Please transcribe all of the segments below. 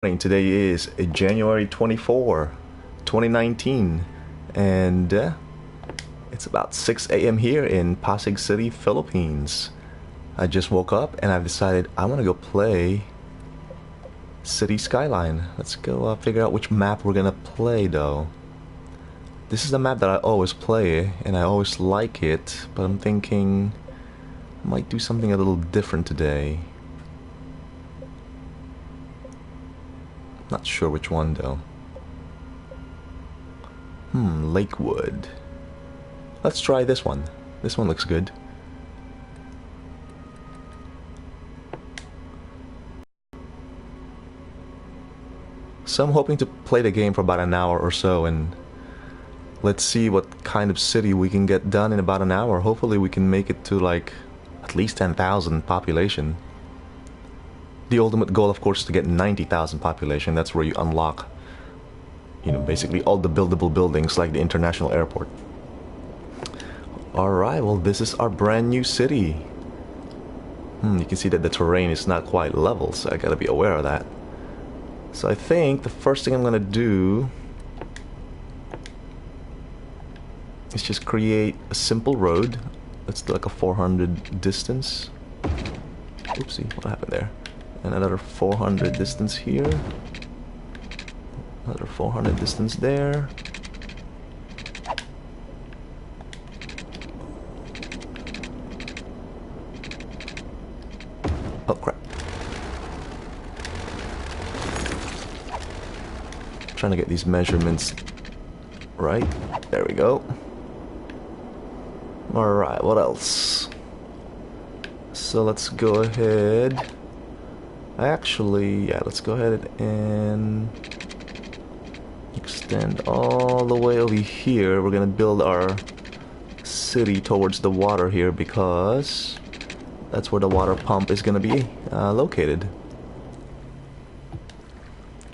Today is January 24, 2019, and it's about 6 a.m. here in Pasig City, Philippines. I just woke up and I've decided I want to go play City Skyline. Let's go figure out which map we're gonna play though. This is the map that I always play and I always like it, but I'm thinking I might do something a little different today. Not sure which one though. Lakewood. Let's try this one. This one looks good. So I'm hoping to play the game for about an hour or so, and let's see what kind of city we can get done in about an hour. Hopefully we can make it to like at least 10,000 population. The ultimate goal, of course, is to get 90,000 population. That's where you unlock, basically all the buildable buildings like the international airport. Alright, well, this is our brand new city. You can see that the terrain is not quite level, so I gotta be aware of that. So I think the first thing I'm gonna do is just create a simple road. Let's do like a 400 distance. Oopsie, what happened there? And another 400 distance here. Another 400 distance there. Oh crap. Trying to get these measurements right. There we go. Alright, what else? So let's go ahead. Actually, yeah, let's go ahead and extend all the way over here. We're gonna build our city towards the water here because that's where the water pump is gonna be located.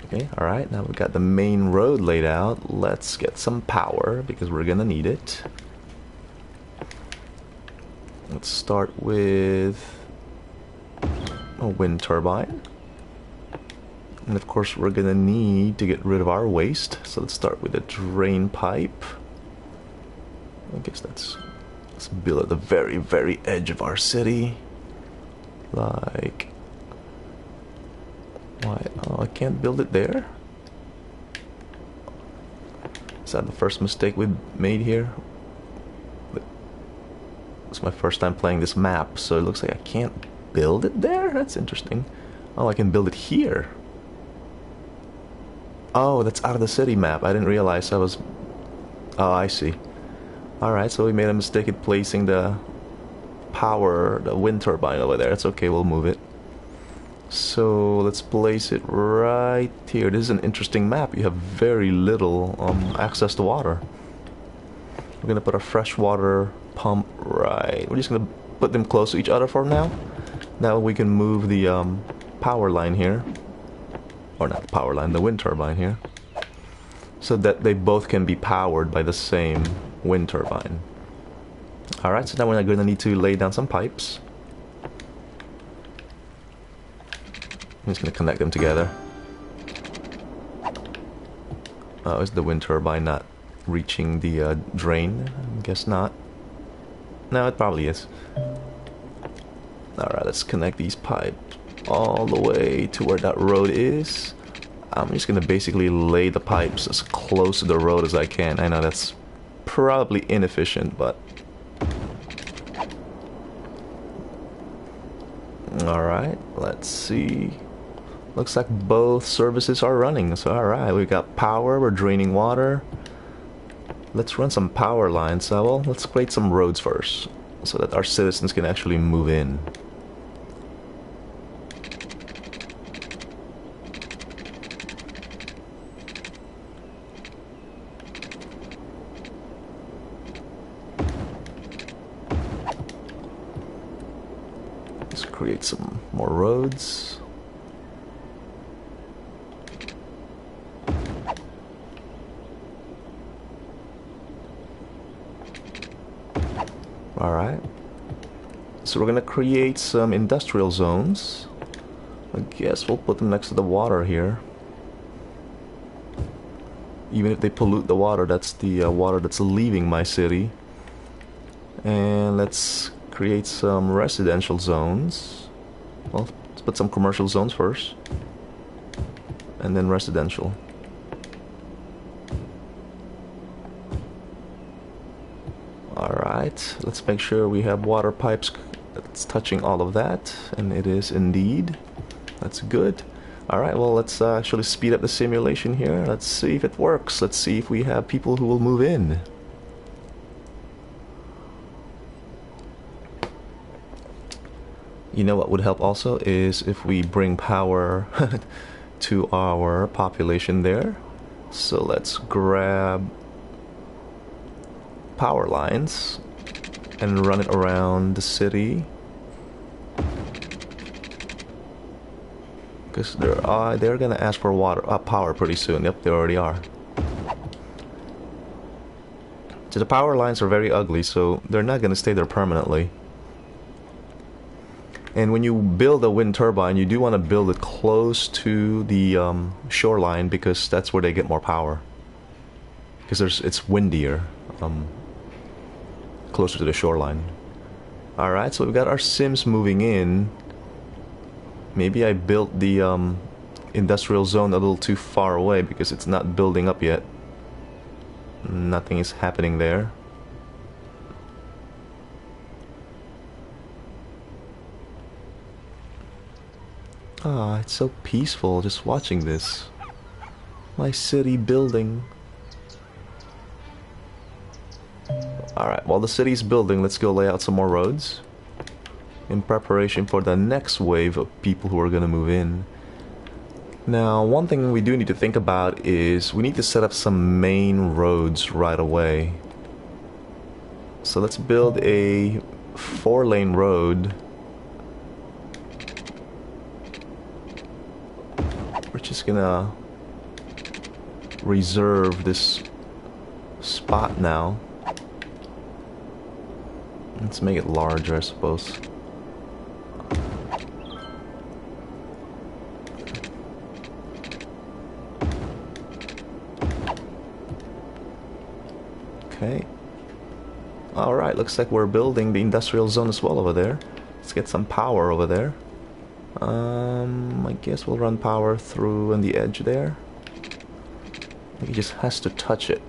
Okay, alright, now we've got the main road laid out. Let's get some power because we're gonna need it. Let's start with a wind turbine, and of course we're gonna need to get rid of our waste, so let's start with a drain pipe. I guess let's build at the very edge of our city, like why? Oh, I can't build it there. Is that the first mistake we made here? It's my first time playing this map, so it looks like I can't build it there? That's interesting. Oh, I can build it here. Oh, that's out of the city map. I didn't realize I was... Oh, I see. Alright, so we made a mistake in placing the wind turbine over there. It's okay, we'll move it. So, let's place it right here. This is an interesting map. You have very little access to water. We're gonna put a freshwater pump right... We're just gonna put them close to each other for now. Now we can move the power line here, or not the power line, the wind turbine here, so that they both can be powered by the same wind turbine. Alright, so now we're going to need to lay down some pipes. I'm just going to connect them together. Oh, is the wind turbine not reaching the drain? I guess not. No, it probably is. Alright, let's connect these pipes all the way to where that road is. I'm just gonna basically lay the pipes as close to the road as I can. I know that's probably inefficient, but... Alright, let's see. Looks like both services are running. So alright, we've got power, we're draining water. Let's run some power lines. So well, let's create some roads first, so that our citizens can actually move in. Let's create some more roads. Alright. So we're gonna create some industrial zones. I guess we'll put them next to the water here. Even if they pollute the water, that's the water that's leaving my city. And let's create some residential zones. Well, let's put some commercial zones first. And then residential. Alright, let's make sure we have water pipes that's touching all of that. And it is indeed. That's good. Alright, well, let's actually speed up the simulation here. Let's see if it works. Let's see if we have people who will move in. You know what would help also is if we bring power to our population there. So let's grab power lines and run it around the city. Because they're gonna ask for power pretty soon. Yep, they already are. So the power lines are very ugly, so they're not gonna stay there permanently. And when you build a wind turbine, you do want to build it close to the shoreline, because that's where they get more power. Because it's windier closer to the shoreline. Alright, so we've got our Sims moving in. Maybe I built the industrial zone a little too far away because it's not building up yet. Nothing is happening there. Ah, it's so peaceful just watching this. My city building. Alright, while the city's building, let's go lay out some more roads. In preparation for the next wave of people who are gonna move in. Now, one thing we do need to think about is we need to set up some main roads right away. So let's build a 4-lane road. We're just gonna reserve this spot now. Let's make it larger, I suppose. Okay. Alright, looks like we're building the industrial zone as well over there. Let's get some power over there. I guess we'll run power through on the edge there. He just has to touch it.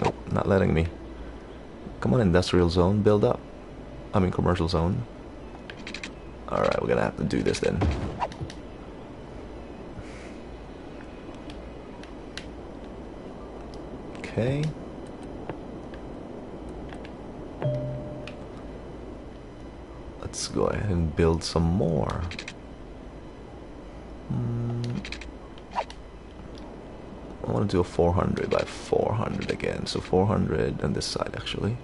Oh, not letting me. Come on, industrial zone, build up. I mean commercial zone. Alright, we're gonna have to do this then. Okay. Let's go ahead and build some more. I want to do a 400 by 400 again. So 400 on this side actually.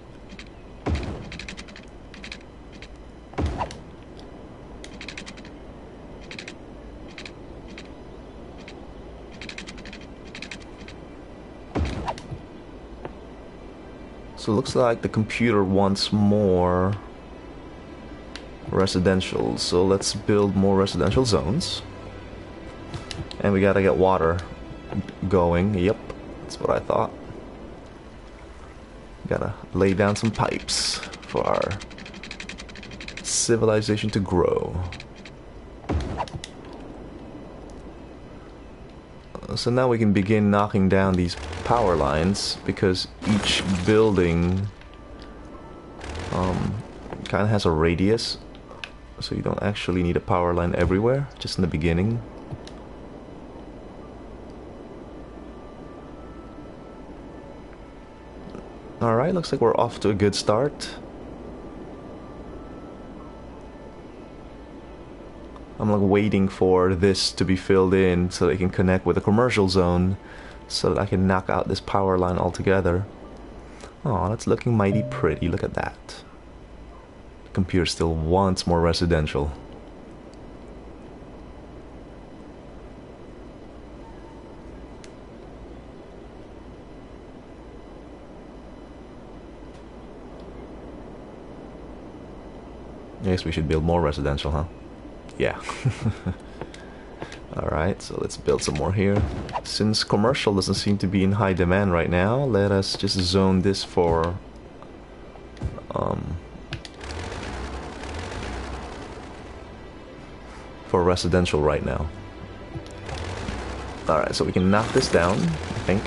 So it looks like the computer wants more residential, so let's build more residential zones. And we gotta get water going. Yep, that's what I thought. Gotta lay down some pipes for our civilization to grow. So now we can begin knocking down these power lines, because each building kind of has a radius, so you don't actually need a power line everywhere, just in the beginning. Alright, looks like we're off to a good start. I'm like waiting for this to be filled in so they can connect with a commercial zone, so that I can knock out this power line altogether. Oh, that's looking mighty pretty. Look at that. The computer still wants more residential. I guess we should build more residential, huh? Yeah. Alright, so let's build some more here. Since commercial doesn't seem to be in high demand right now, let us just zone this for residential right now. Alright, so we can knock this down, I think.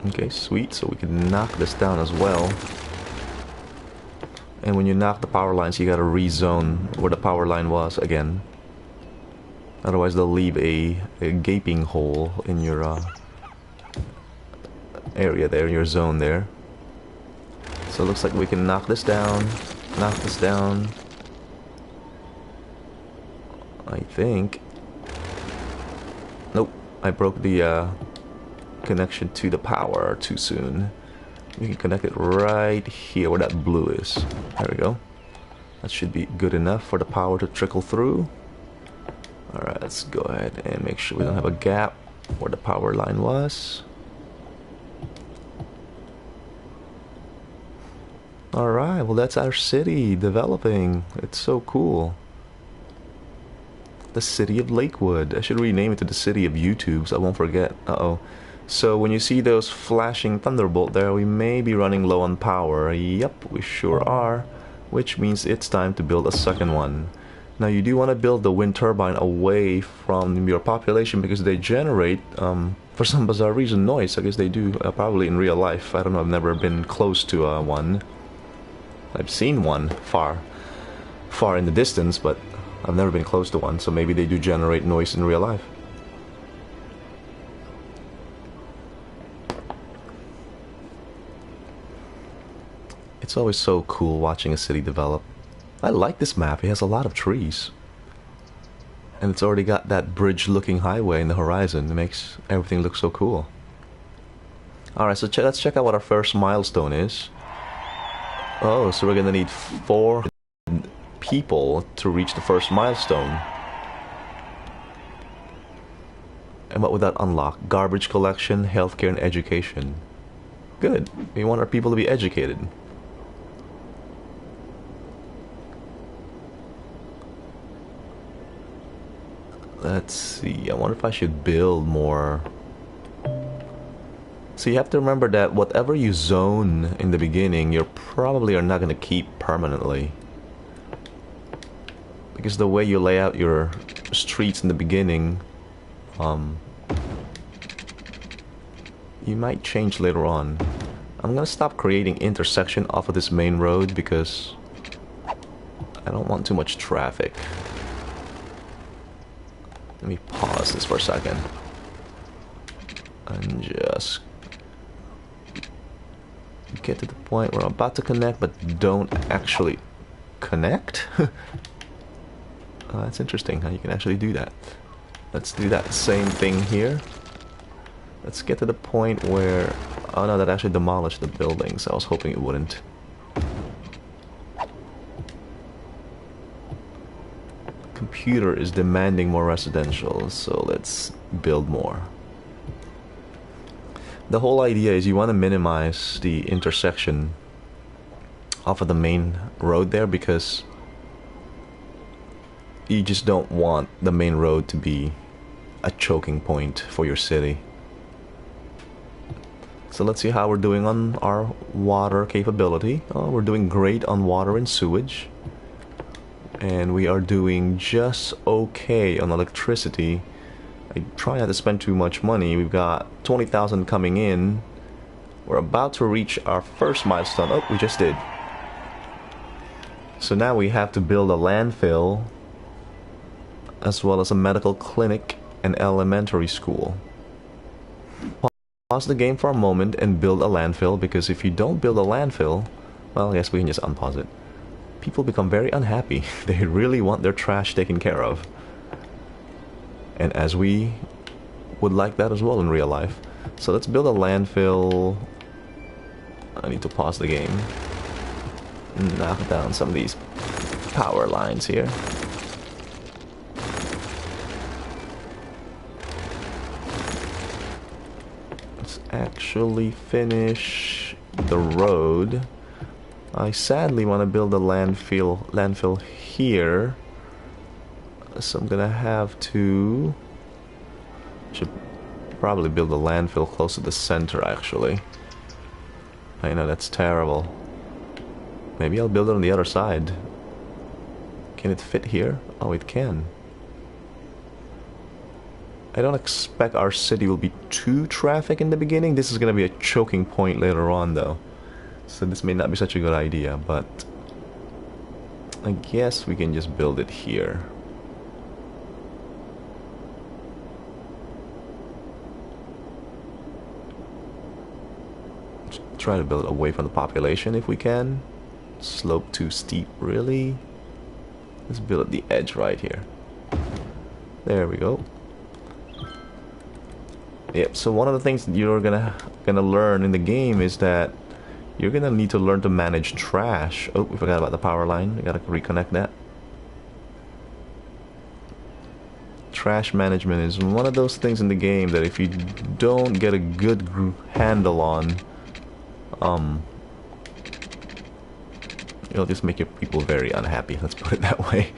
Okay, sweet, so we can knock this down as well. And when you knock the power lines, you gotta rezone where the power line was again. Otherwise they'll leave a gaping hole in your area there, your zone there. So it looks like we can knock this down, I think. Nope, I broke the connection to the power too soon. We can connect it right here where that blue is. There we go. That should be good enough for the power to trickle through. Alright, let's go ahead and make sure we don't have a gap where the power line was. Alright, well that's our city developing. It's so cool. The city of Lakewood. I should rename it to the city of YouTube so I won't forget. Uh-oh. So when you see those flashing thunderbolt there, we may be running low on power. Yep, we sure are. Which means it's time to build a second one. Now you do want to build the wind turbine away from your population because they generate, for some bizarre reason, noise. I guess they do, probably in real life. I don't know, I've never been close to one. I've seen one far in the distance, but I've never been close to one, so maybe they do generate noise in real life. It's always so cool watching a city develop. I like this map, it has a lot of trees. And it's already got that bridge-looking highway in the horizon. It makes everything look so cool. Alright, so let's check out what our first milestone is. Oh, so we're gonna need 4 people to reach the first milestone. And what would that unlock? Garbage collection, healthcare, and education. Good. We want our people to be educated. Let's see, I wonder if I should build more. So you have to remember that whatever you zone in the beginning, you probably are not going to keep permanently. Because the way you lay out your streets in the beginning, you might change later on. I'm going to stop creating intersection off of this main road because I don't want too much traffic. Let me pause this for a second. And just get to the point where I'm about to connect, but don't actually connect? That's interesting how you can actually do that. Let's do that same thing here. Let's get to the point where... Oh no, that actually demolished the buildings. I was hoping it wouldn't. Computer is demanding more residential, so let's build more. The whole idea is you want to minimize the intersection off of the main road there because you just don't want the main road to be a choking point for your city. So let's see how we're doing on our water capability. Oh, we're doing great on water and sewage. And we are doing just okay on electricity. I try not to spend too much money. We've got 20,000 coming in. We're about to reach our first milestone. Oh, we just did. So now we have to build a landfill as well as a medical clinic and elementary school. Pause the game for a moment and build a landfill, because if you don't build a landfill, well, I guess we can just unpause it. People become very unhappy. They really want their trash taken care of. And as we would like that as well in real life. So let's build a landfill. I need to pause the game. Knock down some of these power lines here. Let's actually finish the road. I sadly want to build a landfill here, so I'm gonna have to. Should probably build a landfill close to the center. Actually, I know that's terrible. Maybe I'll build it on the other side. Can it fit here? Oh, it can. I don't expect our city will be too traffic in the beginning. This is gonna be a choking point later on, though. So this may not be such a good idea, but I guess we can just build it here. Try to build away from the population if we can. Slope too steep, really? Let's build at the edge right here. There we go. Yep, so one of the things that you're gonna learn in the game is that you're gonna need to learn to manage trash. Oh, we forgot about the power line. We gotta reconnect that. Trash management is one of those things in the game that if you don't get a good handle on, it'll just make your people very unhappy. Let's put it that way.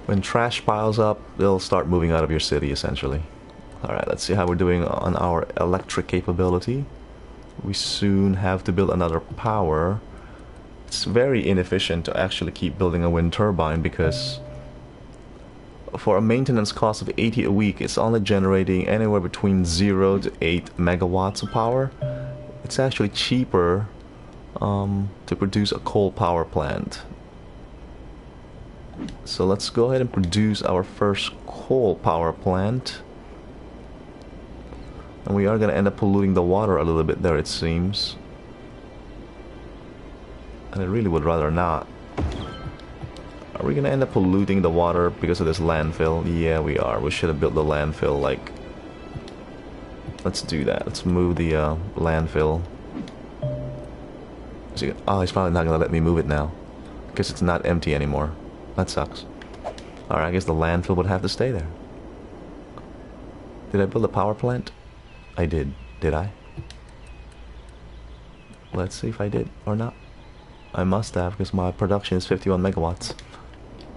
When trash piles up, they'll start moving out of your city, essentially. Alright, let's see how we're doing on our electric capability. We soon have to build another power. It's very inefficient to actually keep building a wind turbine because for a maintenance cost of 80 a week, it's only generating anywhere between 0 to 8 megawatts of power. It's actually cheaper to produce a coal power plant. So let's go ahead and produce our first coal power plant. And we are going to end up polluting the water a little bit there, it seems. And I really would rather not. Are we going to end up polluting the water because of this landfill? Yeah, we are. We should have built the landfill, like... Let's do that. Let's move the landfill. Oh, he's probably not going to let me move it now. Because it's not empty anymore. That sucks. Alright, I guess the landfill would have to stay there. Did I build a power plant? I did. Did I? Let's see if I did or not. I must have, because my production is 51 megawatts.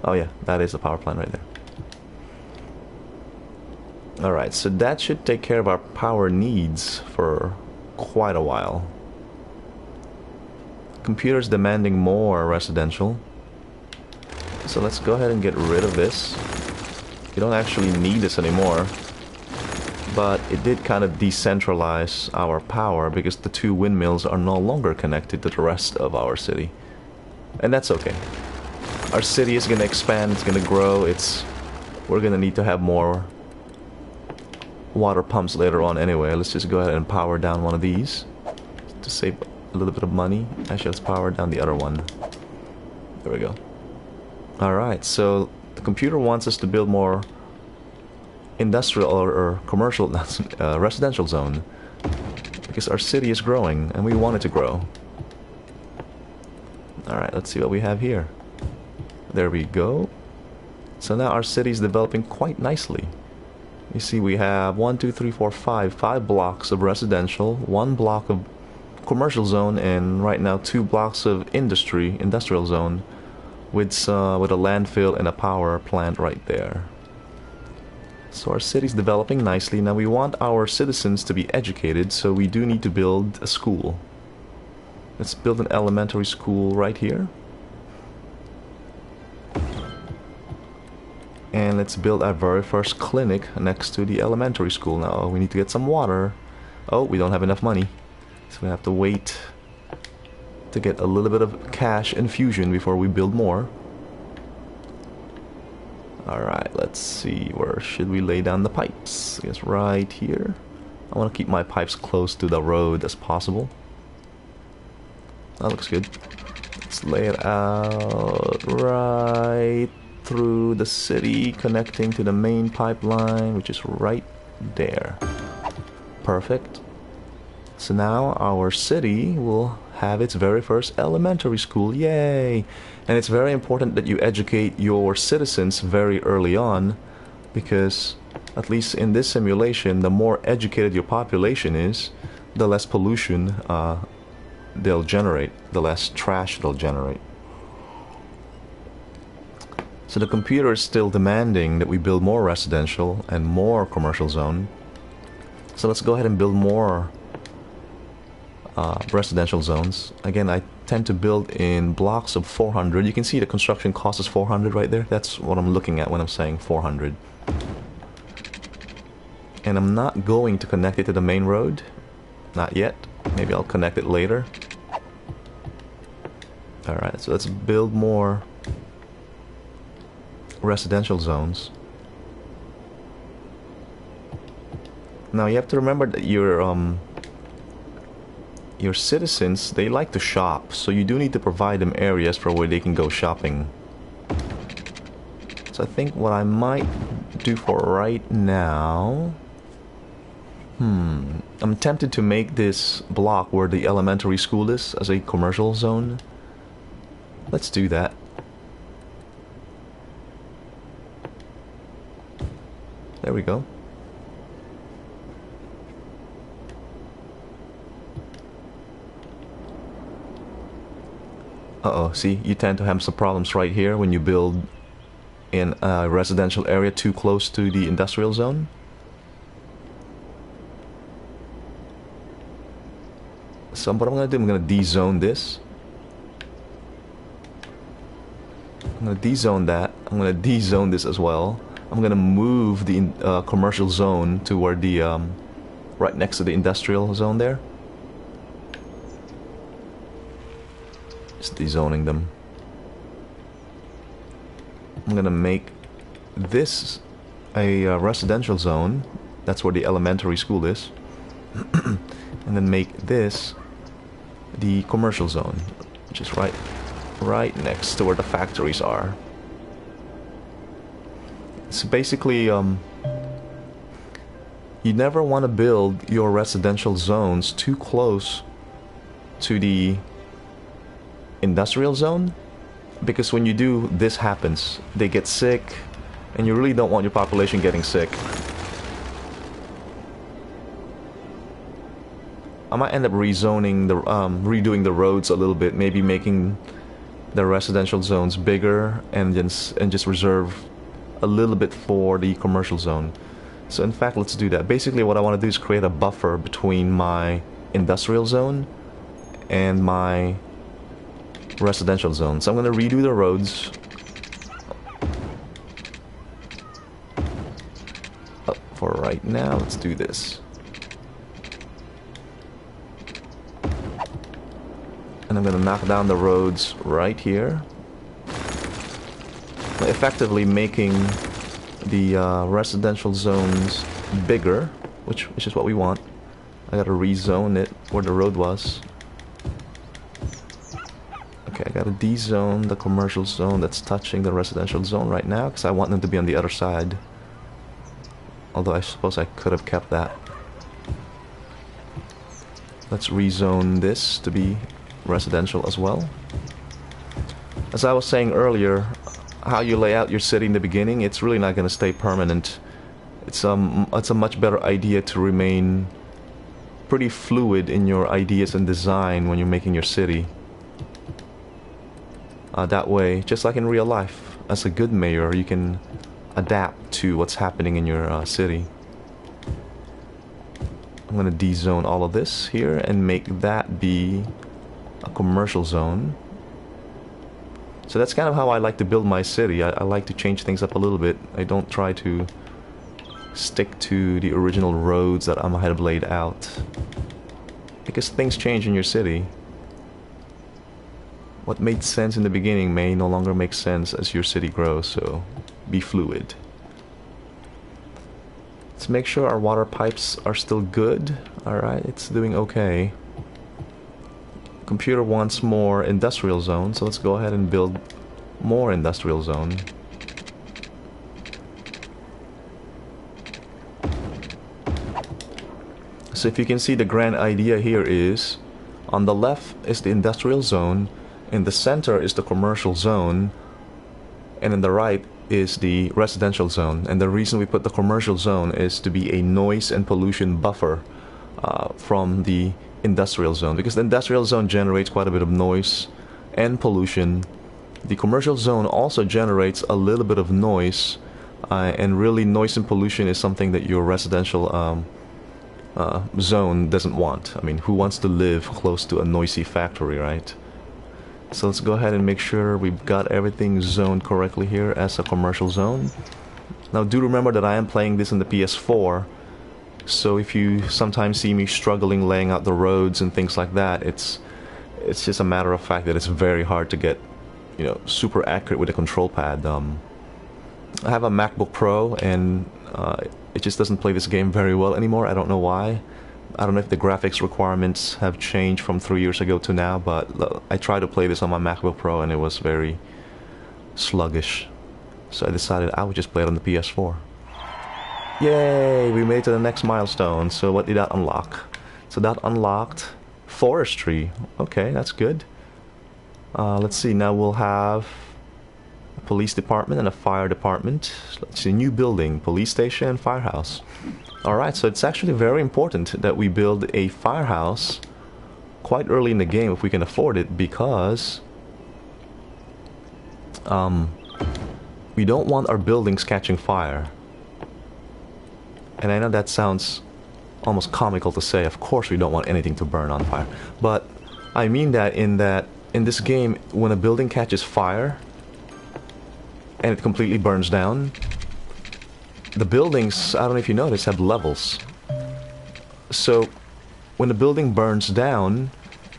Oh yeah, that is a power plant right there. Alright, so that should take care of our power needs for quite a while. Computers demanding more residential. So let's go ahead and get rid of this. You don't actually need this anymore. But it did kind of decentralize our power because the two windmills are no longer connected to the rest of our city. And that's okay. Our city is going to expand, it's going to grow, we're going to need to have more water pumps later on anyway. Let's just go ahead and power down one of these to save a little bit of money. Actually, let's power down the other one. There we go. Alright, so the computer wants us to build more industrial or commercial, residential zone because our city is growing and we want it to grow. Alright, let's see what we have here. There we go. So now our city is developing quite nicely. You see we have 1, 2, 3, 4, 5 blocks of residential, 1 block of commercial zone, and right now 2 blocks of industrial zone with a landfill and a power plant right there. So our city's developing nicely. Now we want our citizens to be educated, so we do need to build a school. Let's build an elementary school right here. And let's build our very first clinic next to the elementary school. Now we need to get some water. Oh, we don't have enough money. So we have to wait to get a little bit of cash infusion before we build more. Alright, let's see, where should we lay down the pipes? I guess right here. I want to keep my pipes close to the road as possible. That looks good. Let's lay it out right through the city, connecting to the main pipeline, which is right there. Perfect. So now our city will have its very first elementary school. Yay! And it's very important that you educate your citizens very early on, because at least in this simulation, the more educated your population is, the less pollution they'll generate, the less trash they'll generate. So the computer is still demanding that we build more residential and more commercial zone. So let's go ahead and build more residential zones. Again, I tend to build in blocks of 400. You can see the construction cost is 400 right there. That's what I'm looking at when I'm saying 400. And I'm not going to connect it to the main road. Not yet. Maybe I'll connect it later. Alright, so let's build more residential zones. Now you have to remember that your citizens, they like to shop, so you do need to provide them areas for where they can go shopping. So I think what I might do for right now, I'm tempted to make this block where the elementary school is as a commercial zone. Let's do that. There we go. Uh-oh, see, you tend to have some problems right here when you build in a residential area too close to the industrial zone. So what I'm going to do, I'm going to de-zone this. I'm going to de-zone that. I'm going to de-zone this as well. I'm going to move the commercial zone to where the right next to the industrial zone there. Just de-zoning them. I'm going to make this a residential zone. That's where the elementary school is. And then make this the commercial zone, which is right next to where the factories are. So basically, you never want to build your residential zones too close to the industrial zone, because when you do, this happens. They get sick, and you really don't want your population getting sick. I might end up rezoning the redoing the roads a little bit, maybe making the residential zones bigger and just reserve a little bit for the commercial zone. So in fact, let's do that. Basically what I want to do is create a buffer between my industrial zone and my residential zone. So I'm going to redo the roads. For right now, let's do this. And I'm going to knock down the roads right here, effectively making the residential zones bigger, which is what we want. I got to rezone it where the road was. Okay, I got to de-zone the commercial zone that's touching the residential zone right now, because I want them to be on the other side. Although I suppose I could have kept that. Let's rezone this to be residential as well. As I was saying earlier, how you lay out your city in the beginning, it's really not going to stay permanent. It's a much better idea to remain pretty fluid in your ideas and design when you're making your city. That way, just like in real life, as a good mayor, you can adapt to what's happening in your city. I'm going to de-zone all of this here and make that be a commercial zone. So that's kind of how I like to build my city. I like to change things up a little bit. I don't try to stick to the original roads that I might have laid out, because things change in your city. What made sense in the beginning may no longer make sense as your city grows, so be fluid. Let's make sure our water pipes are still good. Alright, it's doing okay. Computer wants more industrial zone, so let's go ahead and build more industrial zone. So if you can see, the grand idea here is On the left is the industrial zone, in the center is the commercial zone, and in the right is the residential zone. And the reason we put the commercial zone is to be a noise and pollution buffer from the industrial zone, because the industrial zone generates quite a bit of noise and pollution. The commercial zone also generates a little bit of noise, and really noise and pollution is something that your residential zone doesn't want. I mean, who wants to live close to a noisy factory, right? So let's go ahead and make sure we've got everything zoned correctly here as a commercial zone. Now do remember that I am playing this in the PS4, so if you sometimes see me struggling laying out the roads and things like that, it's just a matter of fact that it's very hard to get, you know, super accurate with the control pad. I have a MacBook Pro, and it just doesn't play this game very well anymore. I don't know why. I don't know if the graphics requirements have changed from 3 years ago to now, but I tried to play this on my MacBook Pro and it was very sluggish. So I decided I would just play it on the PS4. Yay! We made it to the next milestone. So what did that unlock? So that unlocked forestry. Okay, that's good. Let's see, now we'll have a police department and a fire department. Let's see, new building, police station and firehouse. Alright, so it's actually very important that we build a firehouse quite early in the game if we can afford it, because we don't want our buildings catching fire. And I know that sounds almost comical to say, of course we don't want anything to burn on fire. But I mean that in this game, when a building catches fire and it completely burns down, the buildings, I don't know if you notice, have levels. So when the building burns down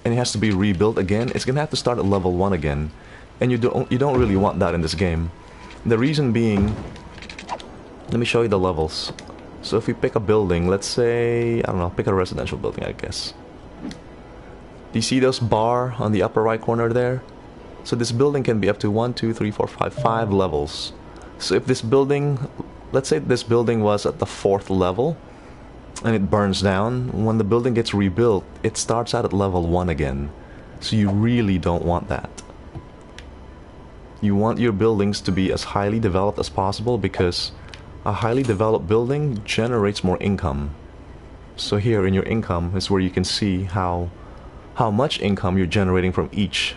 and it has to be rebuilt again, it's gonna have to start at level 1 again. And you don't really want that in this game. The reason being, let me show you the levels. So if we pick a building, let's say, I don't know, pick a residential building, I guess. Do you see those bar on the upper right corner there? So this building can be up to 1, 2, 3, 4, 5 levels. So if this building, let's say this building was at the 4th level and it burns down, when the building gets rebuilt, it starts out at level 1 again. So you really don't want that. You want your buildings to be as highly developed as possible, because a highly developed building generates more income. So here in your income is where you can see how much income you're generating from each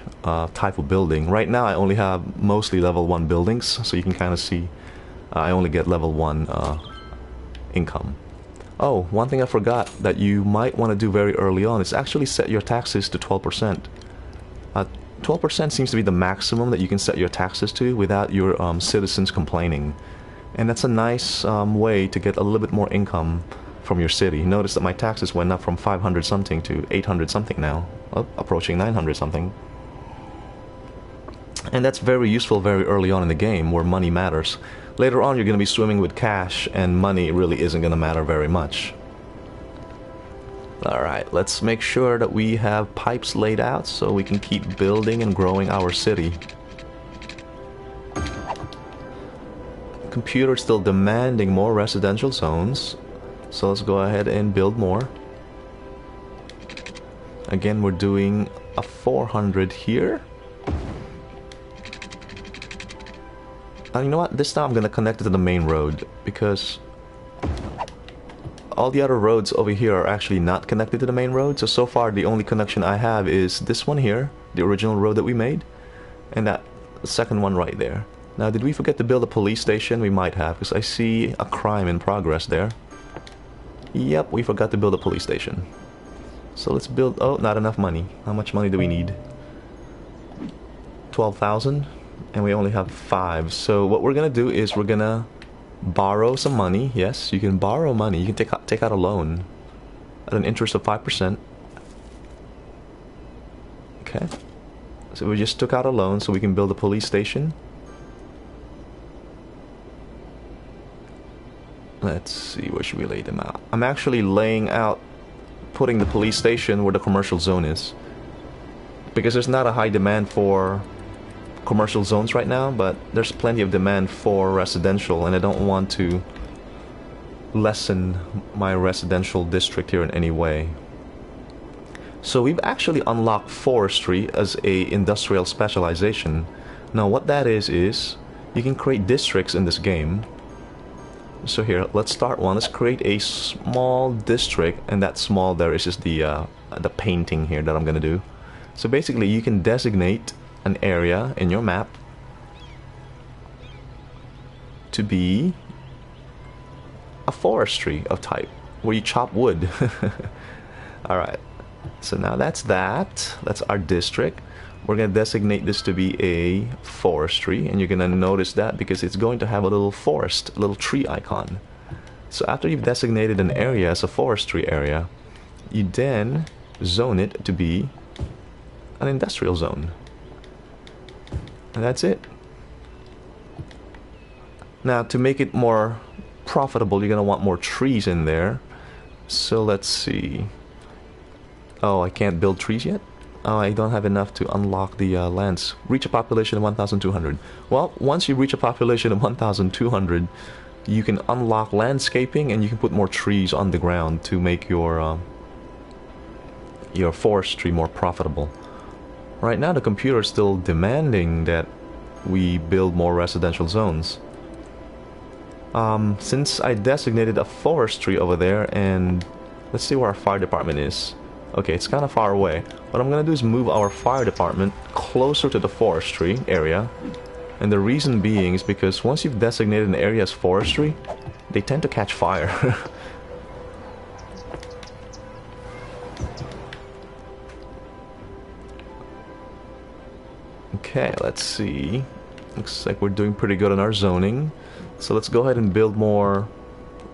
type of building. Right now I only have mostly level 1 buildings, so you can kind of see I only get level 1 income. Oh, one thing I forgot that you might want to do very early on is actually set your taxes to 12%. 12% seems to be the maximum that you can set your taxes to without your citizens complaining. And that's a nice way to get a little bit more income from your city. Notice that my taxes went up from 500 something to 800 something now, approaching 900 something. And that's very useful very early on in the game, where money matters. Later on you're going to be swimming with cash, and money really isn't going to matter very much. Alright, let's make sure that we have pipes laid out so we can keep building and growing our city. Computer's still demanding more residential zones, so let's go ahead and build more. Again, we're doing a 400 here. And you know what, this time I'm gonna connect it to the main road, because all the other roads over here are actually not connected to the main road. So far the only connection I have is this one here, the original road that we made, and that second one right there. Now, did we forget to build a police station? We might have, because I see a crime in progress there. Yep, we forgot to build a police station. So let's build... Oh, not enough money. How much money do we need? 12,000, and we only have 5. So what we're gonna do is we're gonna borrow some money. Yes, you can borrow money. You can take out a loan at an interest of 5%. Okay. So we just took out a loan so we can build a police station. Let's see, where should we lay them out? I'm actually laying out, putting the police station where the commercial zone is, because there's not a high demand for commercial zones right now, but there's plenty of demand for residential, and I don't want to lessen my residential district here in any way. So we've actually unlocked forestry as a industrial specialization. Now what that is you can create districts in this game. So here, let's start one. Let's create a small district, and that small there is just the painting here that I'm gonna do. So basically you can designate an area in your map to be a forestry of type, where you chop wood. Alright, so now that's our district. We're going to designate this to be a forestry, and you're going to notice that because it's going to have a little forest, a little tree icon. So after you've designated an area as a forestry area, you then zone it to be an industrial zone. And that's it. Now to make it more profitable, you're going to want more trees in there. So let's see. Oh, I can't build trees yet? Oh, I don't have enough to unlock the lands. Reach a population of 1,200. Well, once you reach a population of 1,200, you can unlock landscaping and you can put more trees on the ground to make your forestry more profitable. Right now, the computer is still demanding that we build more residential zones. Since I designated a forestry over there, and let's see where our fire department is. Okay, it's kind of far away. What I'm gonna do is move our fire department closer to the forestry area. And the reason being is because once you've designated an area as forestry, they tend to catch fire. Okay, let's see. Looks like we're doing pretty good on our zoning. So let's go ahead and build more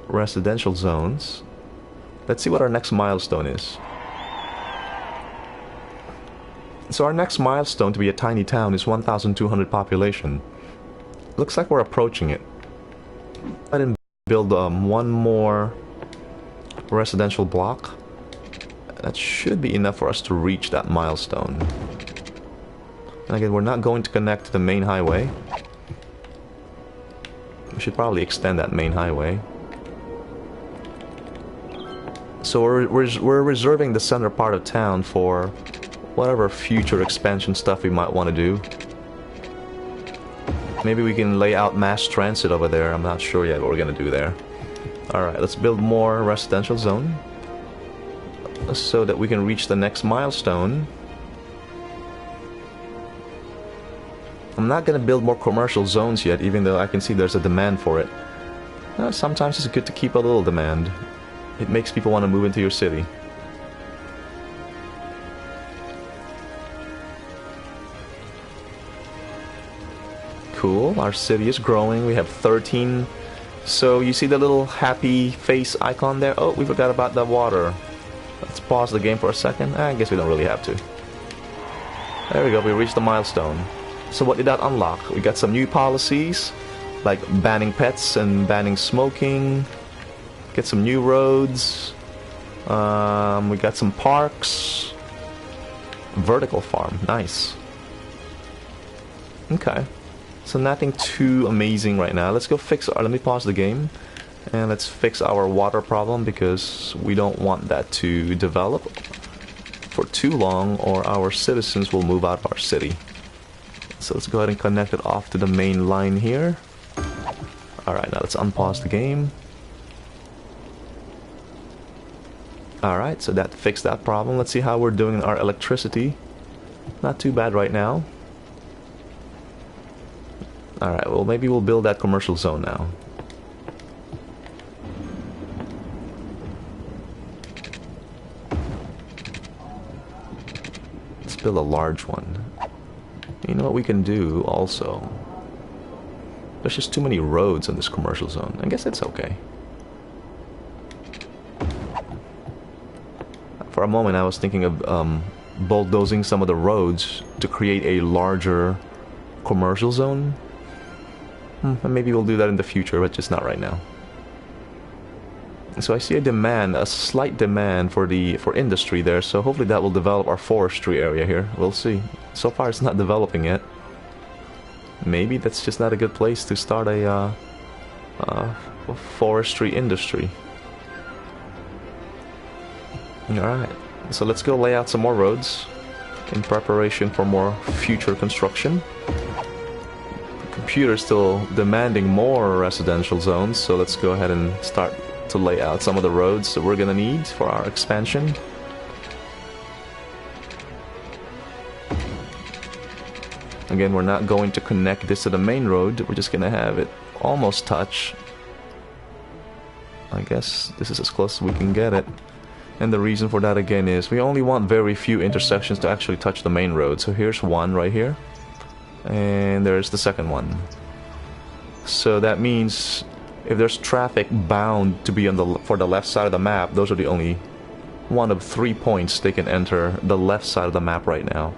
residential zones. Let's see what our next milestone is. So our next milestone to be a tiny town is 1,200 population. Looks like we're approaching it. I didn't build one more residential block. That should be enough for us to reach that milestone. And again, we're not going to connect to the main highway. We should probably extend that main highway. So we're reserving the center part of town for whatever future expansion stuff we might want to do. Maybe we can lay out mass transit over there. I'm not sure yet what we're going to do there. Alright, let's build more residential zone so that we can reach the next milestone. I'm not going to build more commercial zones yet, even though I can see there's a demand for it. Sometimes it's good to keep a little demand. It makes people want to move into your city. Cool, our city is growing. We have 13. So you see the little happy face icon there? Oh, we forgot about the water. Let's pause the game for a second. I guess we don't really have to. There we go, we reached the milestone. So what did that unlock? We got some new policies, like banning pets and banning smoking. Get some new roads. We got some parks. Vertical farm, nice. Okay. So nothing too amazing right now. Let's go fix our, let me pause the game. And let's fix our water problem because we don't want that to develop for too long or our citizens will move out of our city. So let's go ahead and connect it off to the main line here. Alright, now let's unpause the game. Alright, so that fixed that problem. Let's see how we're doing in our electricity. Not too bad right now. Alright, well maybe we'll build that commercial zone now. Let's build a large one. You know what we can do also? There's just too many roads in this commercial zone. I guess it's okay. For a moment I was thinking of bulldozing some of the roads to create a larger commercial zone. Maybe we'll do that in the future, but just not right now. So I see a demand, a slight demand for industry there, so hopefully that will develop our forestry area here. We'll see. So far it's not developing yet. Maybe that's just not a good place to start a forestry industry. Alright. So let's go lay out some more roads in preparation for more future construction. The computer's still demanding more residential zones, so let's go ahead and start to lay out some of the roads that we're gonna need for our expansion. Again, we're not going to connect this to the main road, we're just gonna have it almost touch. I guess this is as close as we can get it. And the reason for that again is we only want very few intersections to actually touch the main road. So here's one right here. And there's the second one. So that means if there's traffic bound to be on for the left side of the map, those are the only one of 3 points they can enter the left side of the map right now.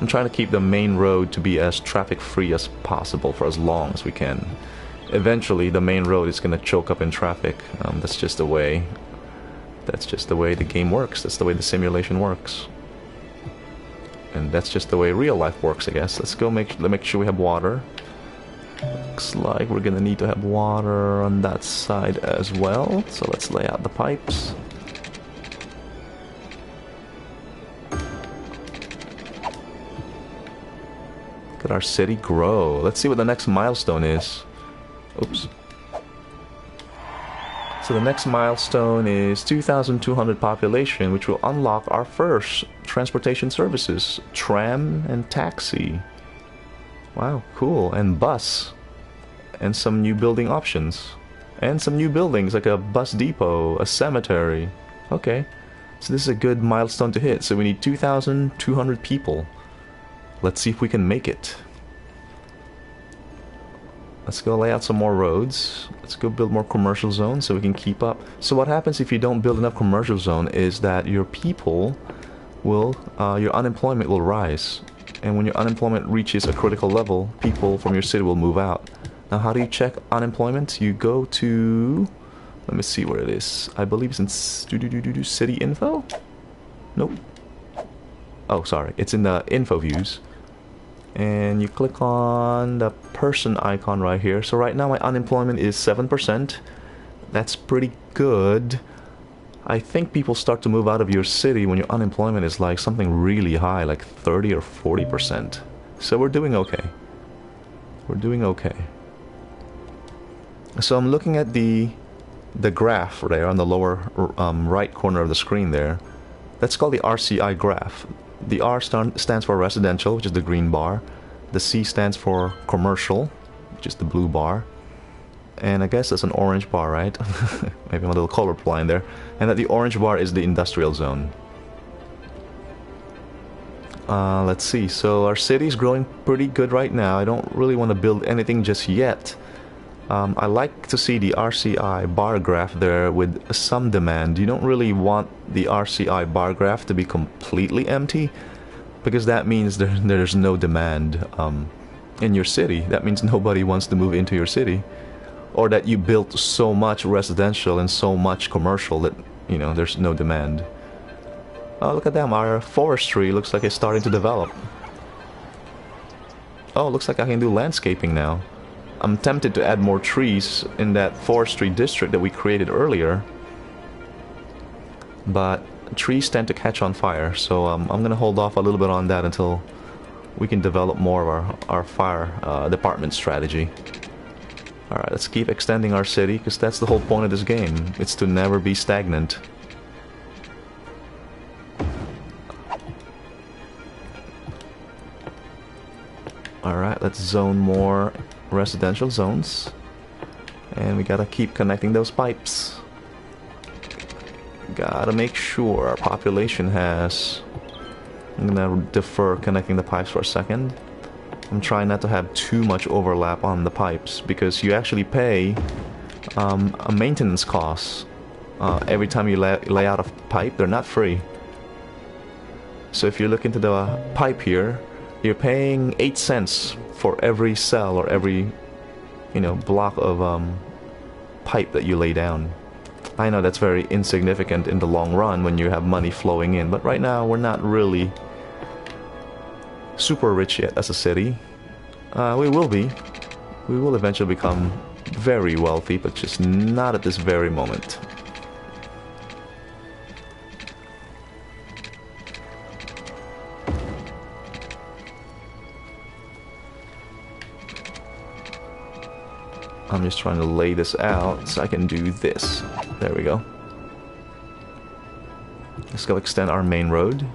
I'm trying to keep the main road to be as traffic free as possible for as long as we can. Eventually the main road is going to choke up in traffic. That's just the way the game works. That's the way the simulation works. And that's just the way real life works, I guess. Let's go make sure we have water. Looks like we're gonna need to have water on that side as well. So let's lay out the pipes. Look at our city grow. Let's see what the next milestone is. Oops. So the next milestone is 2,200 population, which will unlock our first transportation services. Tram and taxi. Wow, cool. And bus. And some new building options. And some new buildings like a bus depot, a cemetery. Okay. So this is a good milestone to hit. So we need 2,200 people. Let's see if we can make it. Let's go lay out some more roads. Let's go build more commercial zones so we can keep up. So what happens if you don't build enough commercial zone is that your people will, your unemployment will rise. And when your unemployment reaches a critical level, people from your city will move out. Now how do you check unemployment? You go to, let me see where it is. I believe it's in city info? Nope. Oh, sorry. It's in the info views. And you click on the person icon right here. So right now my unemployment is 7%. That's pretty good. I think people start to move out of your city when your unemployment is like something really high, like 30 or 40%. So we're doing okay. We're doing okay. So I'm looking at the graph there on the lower right corner of the screen there. That's called the RCI graph. The R stands for residential, which is the green bar. The C stands for commercial, which is the blue bar. And I guess that's an orange bar, right? Maybe I'm a little colorblind there. And that the orange bar is the industrial zone. Let's see. So our city is growing pretty good right now. I don't really want to build anything just yet. I like to see the RCI bar graph there with some demand. You don't really want the RCI bar graph to be completely empty, because that means there's no demand in your city. That means nobody wants to move into your city, or that you built so much residential and so much commercial that, you know, there's no demand. Oh, look at them. Our forestry looks like it's starting to develop. Oh, looks like I can do landscaping now. I'm tempted to add more trees in that forestry district that we created earlier, but trees tend to catch on fire, so I'm gonna hold off a little bit on that until we can develop more of our fire department strategy. Alright, let's keep extending our city, because that's the whole point of this game. It's to never be stagnant. Alright, let's zone more residential zones, and we gotta keep connecting those pipes. Gotta make sure our population has... I'm gonna defer connecting the pipes for a second. I'm trying not to have too much overlap on the pipes, because you actually pay a maintenance cost every time you lay out a pipe. They're not free. So if you look into the pipe here, you're paying 8 cents for every cell or every, you know, block of pipe that you lay down. I know that's very insignificant in the long run when you have money flowing in, but right now we're not really super rich yet as a city. We will be. We will eventually become very wealthy, but just not at this very moment. I'm just trying to lay this out so I can do this. There we go. Let's go extend our main road.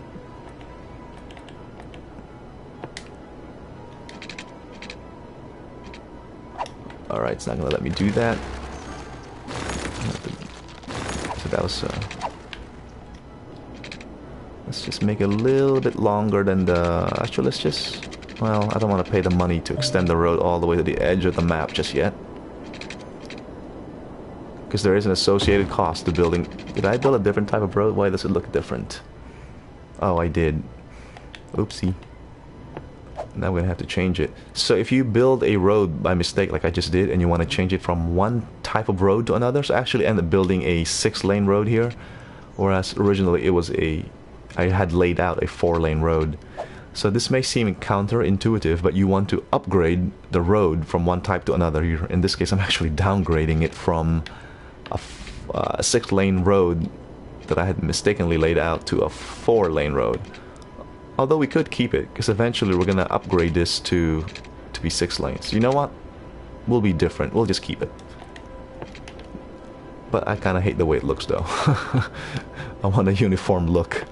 Alright, it's not gonna let me do that. So that was let's just make it a little bit longer than the... Actually, let's just... Well, I don't want to pay the money to extend the road all the way to the edge of the map just yet. Because there is an associated cost to building... Did I build a different type of road? Why does it look different? Oh, I did. Oopsie. Now we're gonna have to change it. So if you build a road by mistake like I just did, and you want to change it from one type of road to another, so I actually end up building a 6-lane road here, whereas originally it was I had laid out a 4-lane road. So this may seem counterintuitive, but you want to upgrade the road from one type to another. In this case, I'm actually downgrading it from a 6-lane road that I had mistakenly laid out to a 4-lane road. Although we could keep it, because eventually we're going to upgrade this to be 6 lanes. You know what? We'll be different. We'll just keep it. But I kind of hate the way it looks, though. I want a uniform look.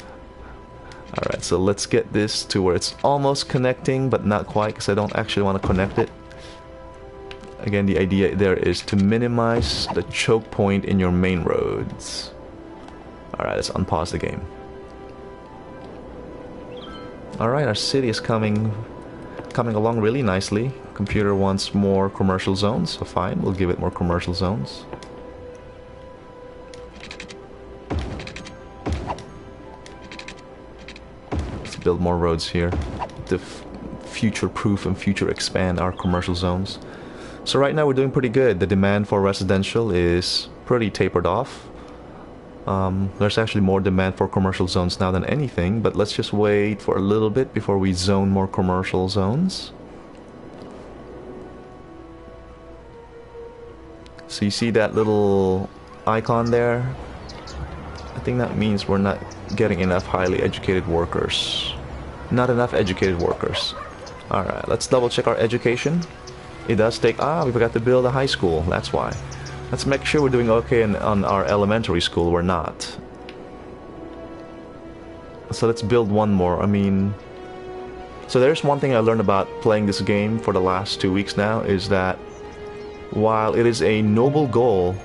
Alright, so let's get this to where it's almost connecting, but not quite, because I don't actually want to connect it. Again, the idea there is to minimize the choke point in your main roads. Alright, let's unpause the game. Alright, our city is coming along really nicely. Computer wants more commercial zones, so fine, we'll give it more commercial zones. Let's build more roads here to future-proof and future-expand our commercial zones. So right now we're doing pretty good. The demand for residential is pretty tapered off. There's actually more demand for commercial zones now than anything, but let's just wait for a little bit before we zone more commercial zones. So you see that little icon there? I think that means we're not getting enough highly educated workers. Not enough educated workers. Alright, let's double check our education. It does take... we forgot to build a high school, that's why. Let's make sure we're doing okay on our elementary school. We're not. So let's build one more. I mean... So there's one thing I learned about playing this game for the last 2 weeks now, is that while it is a noble goal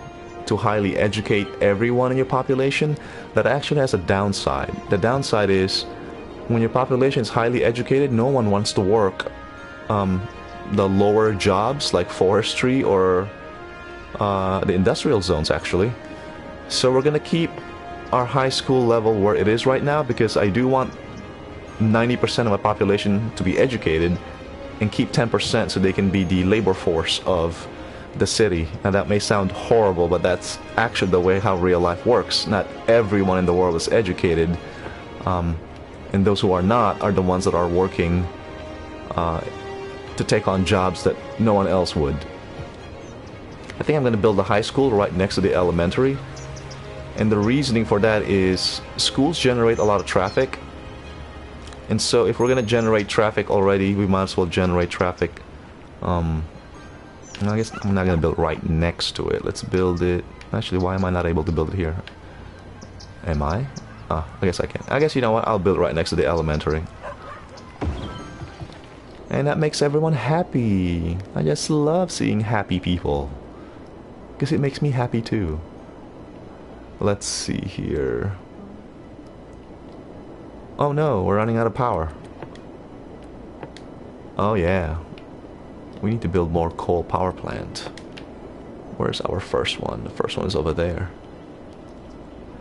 to highly educate everyone in your population, that actually has a downside. The downside is, when your population is highly educated, no one wants to work the lower jobs like forestry or the industrial zones, actually. So we're gonna keep our high school level where it is right now, because I do want 90% of my population to be educated and keep 10% so they can be the labor force of the city. Now that may sound horrible, but that's actually the way how real life works. Not everyone in the world is educated, and those who are not are the ones that are working to take on jobs that no one else would. I think I'm going to build a high school right next to the elementary, and the reasoning for that is schools generate a lot of traffic, and so if we're going to generate traffic already, we might as well generate traffic. I guess I'm not going to build right next to it. Let's build it... Actually, why am I not able to build it here? Am I? I guess I can. I guess, you know what, I'll build it right next to the elementary. And that makes everyone happy. I just love seeing happy people, because it makes me happy too. Let's see here. Oh no, we're running out of power. Oh yeah. We need to build more coal power plant. Where's our first one? The first one is over there.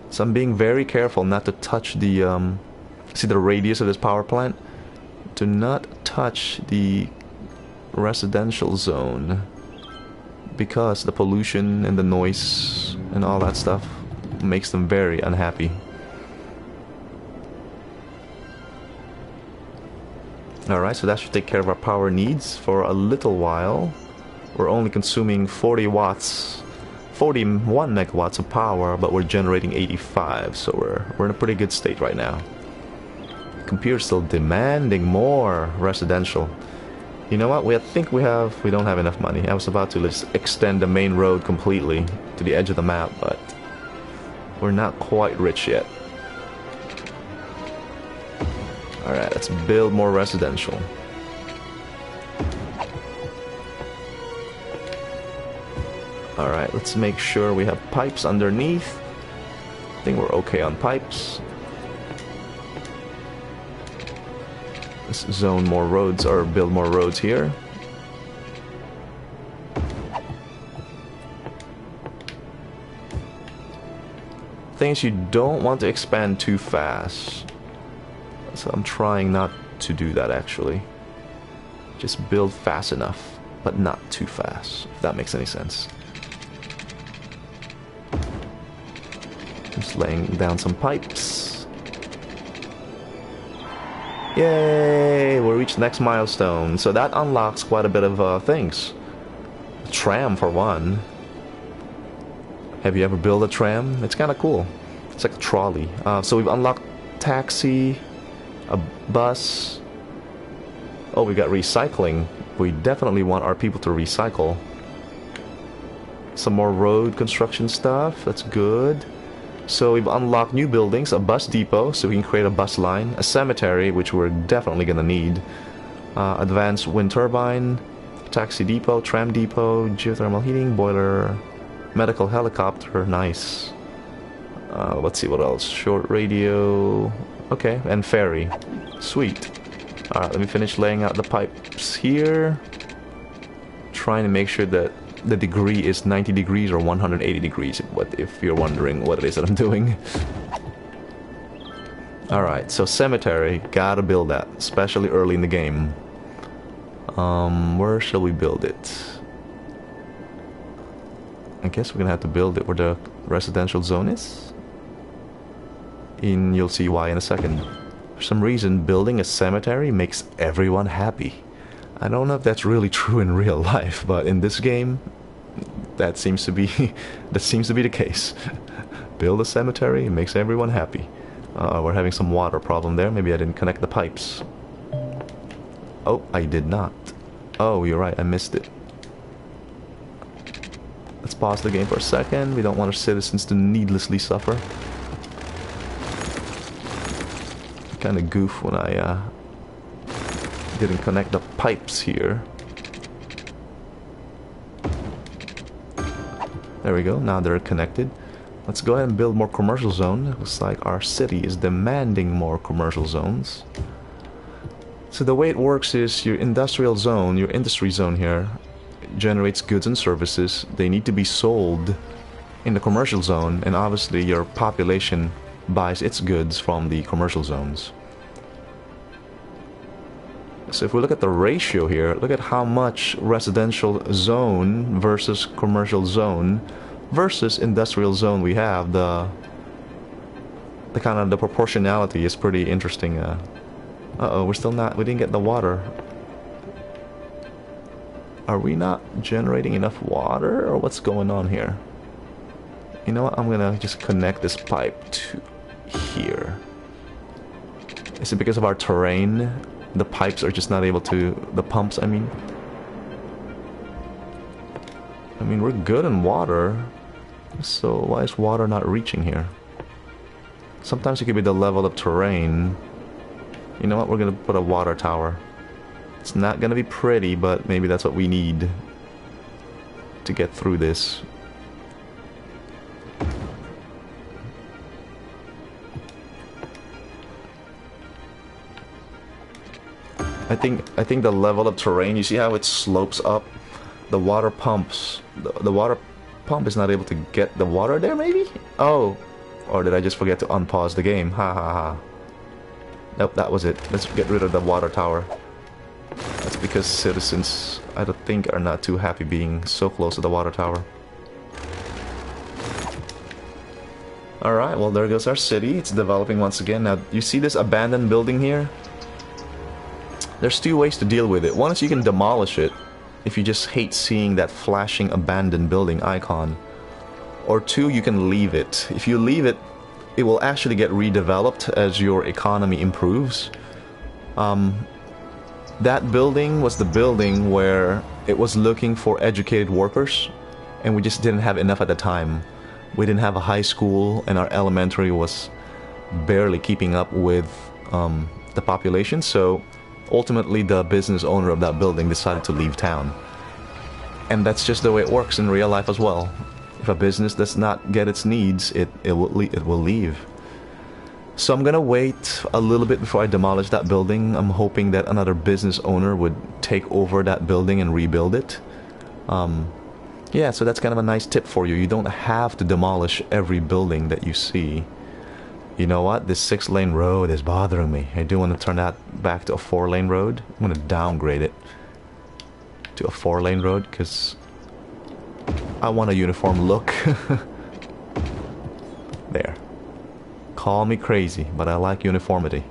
So I'm being very careful not to touch the see the radius of this power plant? Do not touch the residential zone, because the pollution and the noise and all that stuff makes them very unhappy. Alright, so that should take care of our power needs for a little while. We're only consuming 41 megawatts of power, but we're generating 85, so we're in a pretty good state right now. Computer's still demanding more residential. You know what? I think we don't have enough money. I was about to just extend the main road completely to the edge of the map, but we're not quite rich yet. Alright, let's build more residential. Alright, let's make sure we have pipes underneath. I think we're okay on pipes. Let's zone more roads, or build more roads here. Thing is, you don't want to expand too fast. So I'm trying not to do that, actually. Just build fast enough, but not too fast, if that makes any sense. Just laying down some pipes. Yay! We reached the next milestone. So that unlocks quite a bit of things. A tram, for one. Have you ever built a tram? It's kind of cool. It's like a trolley. So we've unlocked taxi, a bus. Oh, we got recycling. We definitely want our people to recycle. Some more road construction stuff. That's good. So we've unlocked new buildings, a bus depot, so we can create a bus line, a cemetery, which we're definitely gonna need, advanced wind turbine, taxi depot, tram depot, geothermal heating, boiler, medical helicopter, nice. Let's see what else. Short radio, okay, and ferry, sweet. Alright, let me finish laying out the pipes here. Trying to make sure that the degree is 90 degrees or 180 degrees, if you're wondering what it is that I'm doing. Alright, so cemetery, gotta build that, especially early in the game. Where shall we build it? I guess we're gonna have to build it where the residential zone is. You'll see why in a second. For some reason, building a cemetery makes everyone happy. I don't know if that's really true in real life, but in this game, that seems to be the case. Build a cemetery, it makes everyone happy. We're having some water problem there. Maybe I didn't connect the pipes. Oh, I did not. Oh, you're right, I missed it. Let's pause the game for a second. We don't want our citizens to needlessly suffer. Kind of goof when I didn't connect the pipes here. There we go, now they're connected. Let's go ahead and build more commercial zone. Looks like our city is demanding more commercial zones. So the way it works is your industrial zone, your industry zone here, generates goods and services. They need to be sold in the commercial zone, and obviously your population buys its goods from the commercial zones. So if we look at the ratio here, look at how much residential zone versus commercial zone versus industrial zone we have. The kind of the proportionality is pretty interesting. Uh-oh, we didn't get the water. Are we not generating enough water, or what's going on here? You know what, I'm gonna just connect this pipe to here. Is it because of our terrain? The pipes are just not able to... the pumps, I mean. We're good in water. So why is water not reaching here? Sometimes it could be the level of terrain. You know what, we're gonna put a water tower. It's not gonna be pretty, but maybe that's what we need to get through this. I think the level of terrain, you see how it slopes up? The water pumps, the water pump is not able to get the water there, maybe? Oh, or did I just forget to unpause the game? Ha ha ha. Nope, that was it. Let's get rid of the water tower. That's because citizens, I don't think, are not too happy being so close to the water tower. Alright, well there goes our city. It's developing once again. Now, you see this abandoned building here? There's two ways to deal with it. One is you can demolish it if you just hate seeing that flashing abandoned building icon. Or two, you can leave it. If you leave it, it will actually get redeveloped as your economy improves. That building was the building where it was looking for educated workers, and we just didn't have enough at the time. We didn't have a high school, and our elementary was barely keeping up with the population, so ultimately the business owner of that building decided to leave town. And that's just the way it works in real life as well. If a business does not get its needs, it will leave. So I'm gonna wait a little bit before I demolish that building. I'm hoping that another business owner would take over that building and rebuild it. Yeah, so that's kind of a nice tip for you. You don't have to demolish every building that you see. You know what? This 6-lane road is bothering me. I do want to turn that back to a 4-lane road. I'm going to downgrade it to a 4-lane road because I want a uniform look. There. Call me crazy, but I like uniformity.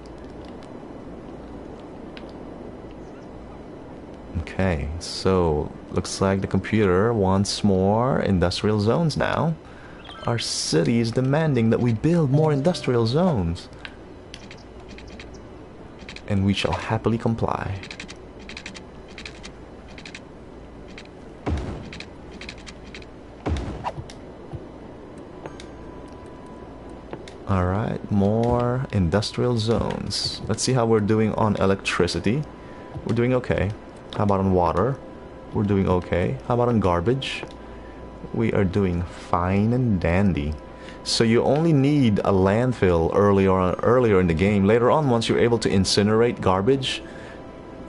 Okay, so looks like the computer wants more industrial zones now. Our city is demanding that we build more industrial zones. And we shall happily comply. Alright, more industrial zones. Let's see how we're doing on electricity. We're doing okay. How about on water? We're doing okay. How about on garbage? We are doing fine and dandy. So you only need a landfill earlier in the game. Later on, once you're able to incinerate garbage,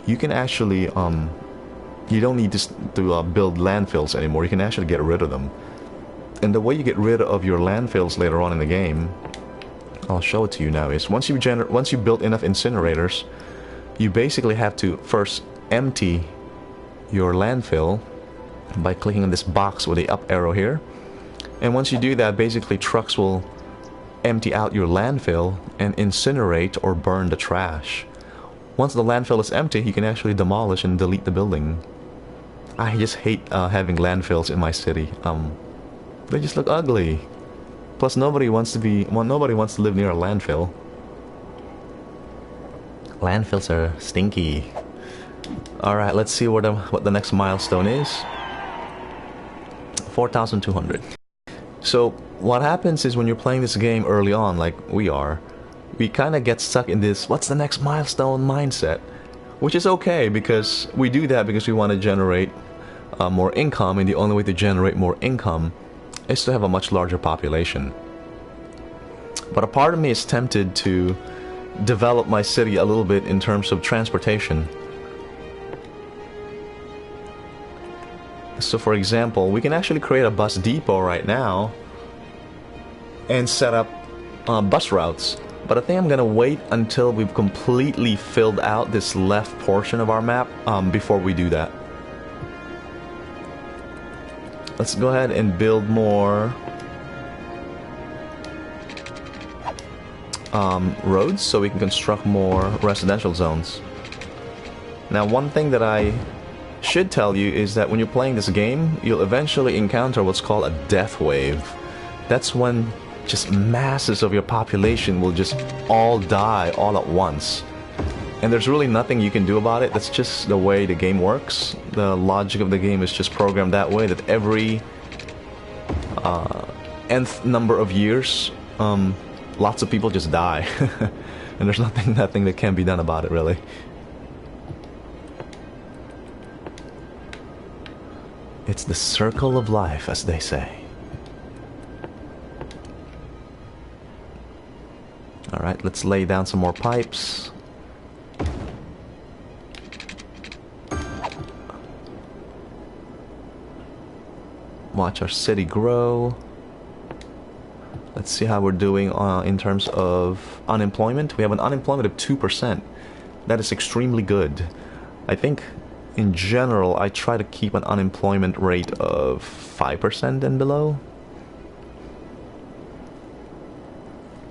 you can actually you don't need to build landfills anymore. You can actually get rid of them. And the way you get rid of your landfills later on in the game, I'll show it to you now, is once you build enough incinerators, you basically have to first empty your landfill by clicking on this box with the up arrow here. And once you do that, basically trucks will empty out your landfill and incinerate or burn the trash. Once the landfill is empty, you can actually demolish and delete the building. I just hate having landfills in my city. They just look ugly. Plus nobody wants to live near a landfill. Landfills are stinky. Alright, let's see what the next milestone is. 4,200. So what happens is when you're playing this game early on, like we are, we kind of get stuck in this what's the next milestone mindset, which is okay because we do that because we want to generate more income, and the only way to generate more income is to have a much larger population. But a part of me is tempted to develop my city a little bit in terms of transportation. So for example, we can actually create a bus depot right now and set up bus routes. But I think I'm gonna wait until we've completely filled out this left portion of our map before we do that. Let's go ahead and build more roads so we can construct more residential zones. Now, one thing that I should tell you is that when you're playing this game, you'll eventually encounter what's called a death wave. That's when just masses of your population will just all die all at once. And there's really nothing you can do about it. That's just the way the game works. The logic of the game is just programmed that way, that every nth number of years, lots of people just die. And there's nothing that can be done about it, really. It's the circle of life, as they say. Alright, let's lay down some more pipes. Watch our city grow. Let's see how we're doing in terms of unemployment. We have an unemployment of 2%. That is extremely good. I think in general I try to keep an unemployment rate of 5% and below.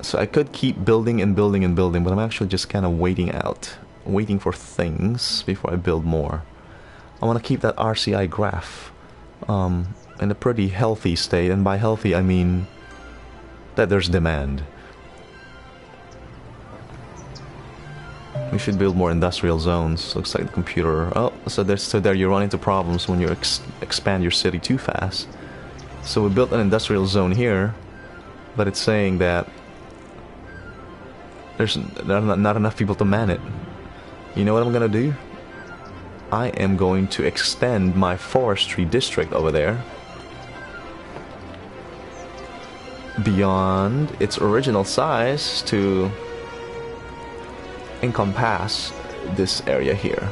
So I could keep building and building and building, but I'm actually just kind of waiting for things before I build more. I want to keep that RCI graph in a pretty healthy state, and by healthy I mean that there's demand. We should build more industrial zones. Looks like the computer... Oh, so there you run into problems when you expand your city too fast. So we built an industrial zone here, but it's saying that there's not enough people to man it. You know what I'm gonna do? I am going to extend my forestry district over there beyond its original size to encompass this area here.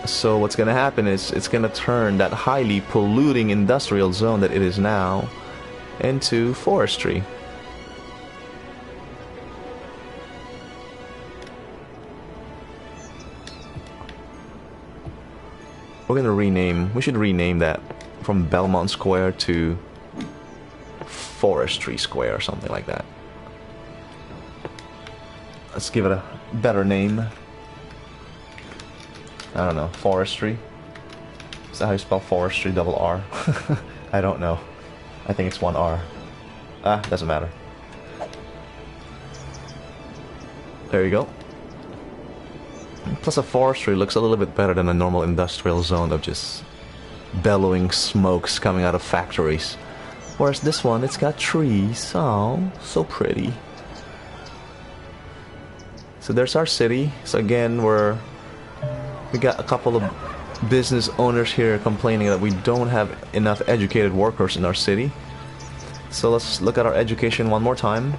So what's gonna happen is it's gonna turn that highly polluting industrial zone that it is now into forestry. We're gonna rename, we should rename that from Belmont Square to Forestry Square or something like that. Let's give it a better name. I don't know, forestry? Is that how you spell forestry, double R? I don't know. I think it's one R. Ah, doesn't matter. There you go. Plus a forestry looks a little bit better than a normal industrial zone of just bellowing smokes coming out of factories. Whereas this one, it's got trees. Oh, so pretty. So there's our city. So again, we got a couple of business owners here complaining that we don't have enough educated workers in our city. So let's look at our education one more time.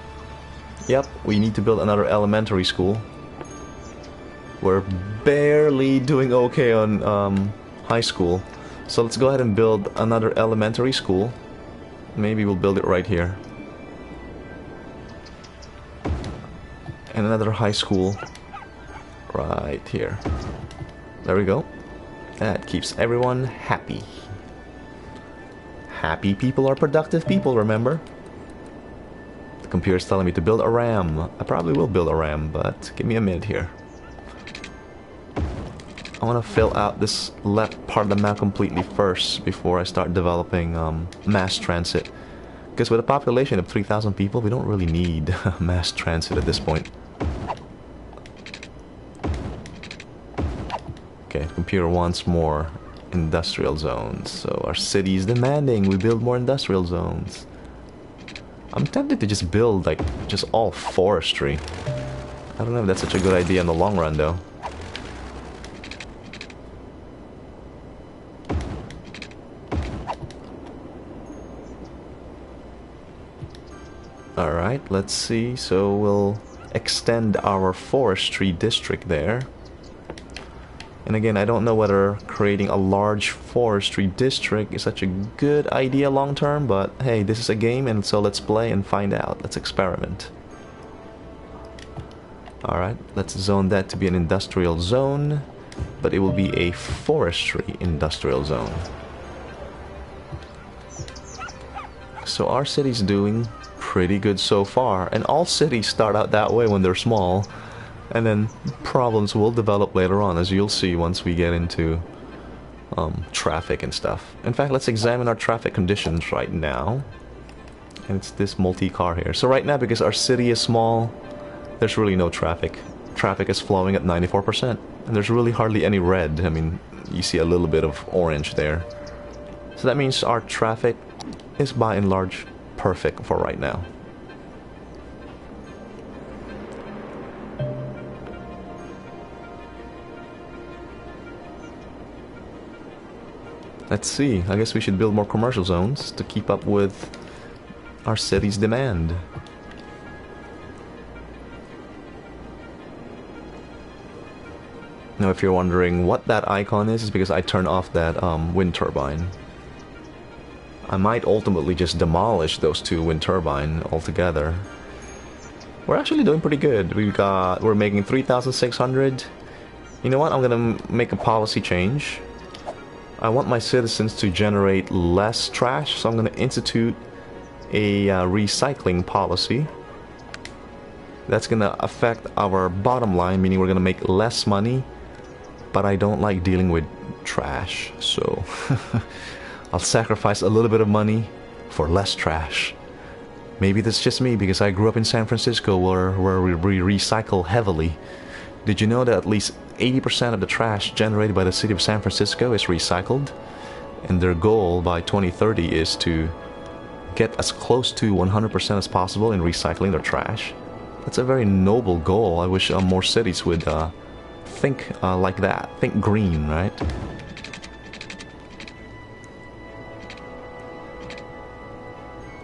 Yep, we need to build another elementary school. We're barely doing okay on high school. So let's go ahead and build another elementary school. Maybe we'll build it right here. And another high school right here. There we go. That keeps everyone happy. Happy people are productive people, remember? The computer's telling me to build a RAM. I probably will build a RAM, but give me a minute here. I want to fill out this left part of the map completely first before I start developing mass transit. Because with a population of 3,000 people, we don't really need mass transit at this point. Okay, computer wants more industrial zones. So our city is demanding we build more industrial zones. I'm tempted to just build like just all forestry. I don't know if that's such a good idea in the long run though. Alright, let's see. So we'll extend our forestry district there. And again, I don't know whether creating a large forestry district is such a good idea long term, but hey, this is a game and so let's play and find out. Let's experiment. Alright, let's zone that to be an industrial zone, but it will be a forestry industrial zone. So our city's doing pretty good so far, and all cities start out that way when they're small. And then problems will develop later on, as you'll see once we get into traffic and stuff. In fact, let's examine our traffic conditions right now. And it's this multi-car here. So right now, because our city is small, there's really no traffic. Traffic is flowing at 94%. And there's really hardly any red. I mean, you see a little bit of orange there. So that means our traffic is by and large perfect for right now. Let's see, I guess we should build more commercial zones to keep up with our city's demand. Now if you're wondering what that icon is, it's because I turned off that wind turbine. I might ultimately just demolish those two wind turbine altogether. We're actually doing pretty good. We're making 3,600. You know what, I'm gonna make a policy change. I want my citizens to generate less trash, so I'm going to institute a recycling policy. That's going to affect our bottom line, meaning we're going to make less money, but I don't like dealing with trash, so I'll sacrifice a little bit of money for less trash. Maybe that's just me because I grew up in San Francisco where we recycle heavily. Did you know that at least 80% of the trash generated by the city of San Francisco is recycled? And their goal by 2030 is to get as close to 100% as possible in recycling their trash. That's a very noble goal. I wish more cities would think like that. Think green, right?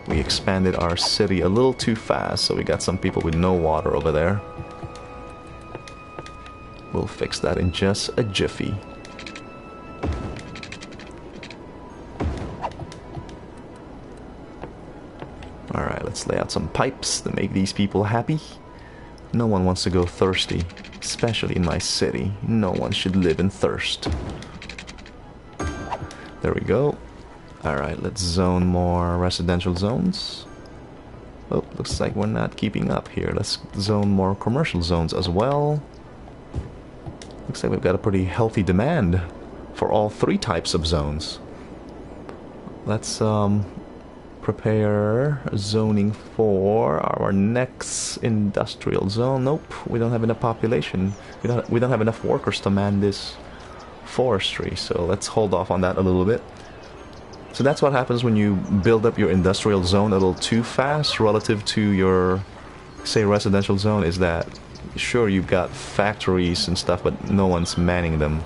We expanded our city a little too fast, so we got some people with no water over there. We'll fix that in just a jiffy. Alright, let's lay out some pipes to make these people happy. No one wants to go thirsty, especially in my city. No one should live in thirst. There we go. Alright, let's zone more residential zones. Oh, looks like we're not keeping up here. Let's zone more commercial zones as well. Looks like we've got a pretty healthy demand for all three types of zones. Let's prepare zoning for our next industrial zone. Nope, we don't have enough population. We don't have enough workers to man this forestry, so let's hold off on that a little bit. So that's what happens when you build up your industrial zone a little too fast relative to your, say, residential zone, is that sure, you've got factories and stuff, but no one's manning them.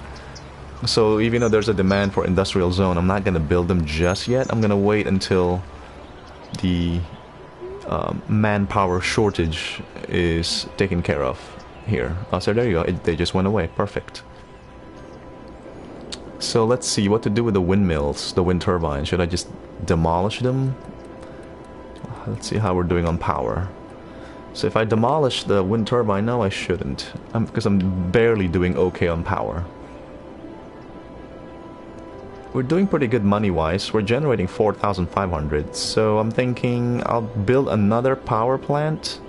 So even though there's a demand for industrial zone, I'm not going to build them just yet. I'm going to wait until the manpower shortage is taken care of here. Oh, so there you go. They just went away. Perfect. So let's see what to do with the windmills, the wind turbines. Should I just demolish them? Let's see how we're doing on power. So if I demolish the wind turbine, no, I shouldn't, because I'm barely doing okay on power. We're doing pretty good money-wise. We're generating 4,500, so I'm thinking I'll build another power plant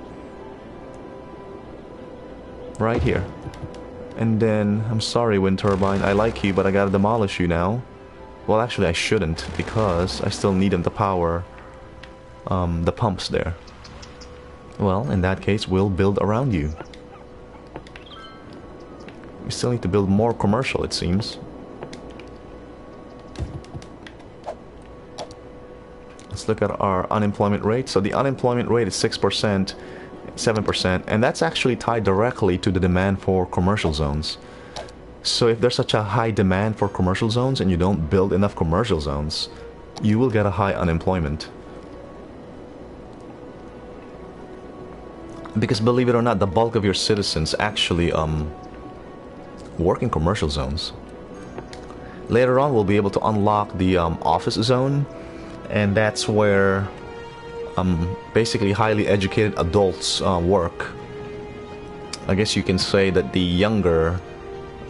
right here. And then, I'm sorry, wind turbine, I like you, but I gotta demolish you now. Well, actually, I shouldn't, because I still need them to power the pumps there. Well, in that case, we'll build around you. We still need to build more commercial, it seems. Let's look at our unemployment rate. So the unemployment rate is 6%, 7%, and that's actually tied directly to the demand for commercial zones. So if there's such a high demand for commercial zones and you don't build enough commercial zones, you will get a high unemployment. Because believe it or not, the bulk of your citizens actually work in commercial zones. Later on, we'll be able to unlock the office zone, and that's where basically highly educated adults work. I guess you can say that the younger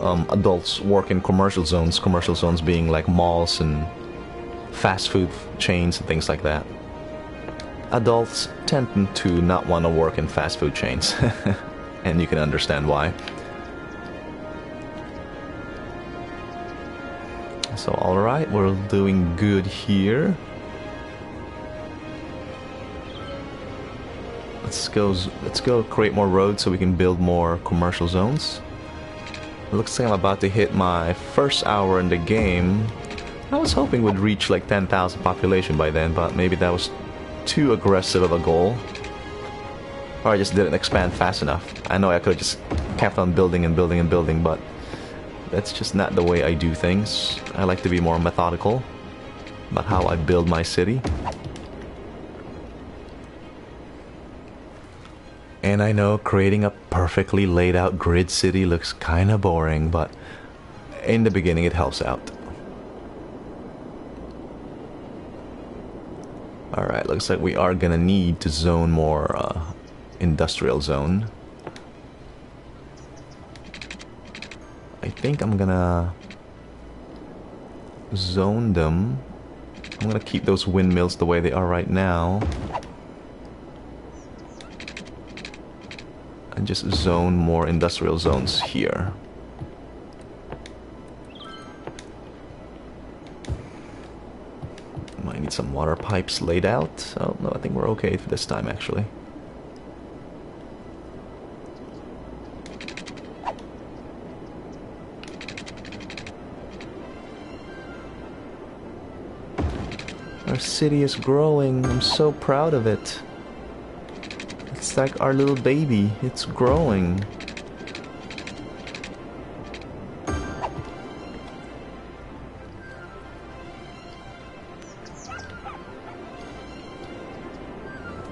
adults work in commercial zones being like malls and fast food chains and things like that. Adults tend to not want to work in fast food chains, and you can understand why. So alright, we're doing good here. Let's go create more roads so we can build more commercial zones. It looks like I'm about to hit my first hour in the game. I was hoping we'd reach like 10,000 population by then, but maybe that was too aggressive of a goal. Or I just didn't expand fast enough. I know I could have just kept on building and building and building, but that's just not the way I do things. I like to be more methodical about how I build my city. And I know creating a perfectly laid out grid city looks kinda boring, but in the beginning it helps out. Alright, looks like we are gonna need to zone more industrial zone. I think I'm gonna zone them. I'm gonna keep those windmills the way they are right now. And just zone more industrial zones here. Might need some water pipes laid out. Oh, no, I think we're okay for this time, actually. Our city is growing. I'm so proud of it. It's like our little baby. It's growing.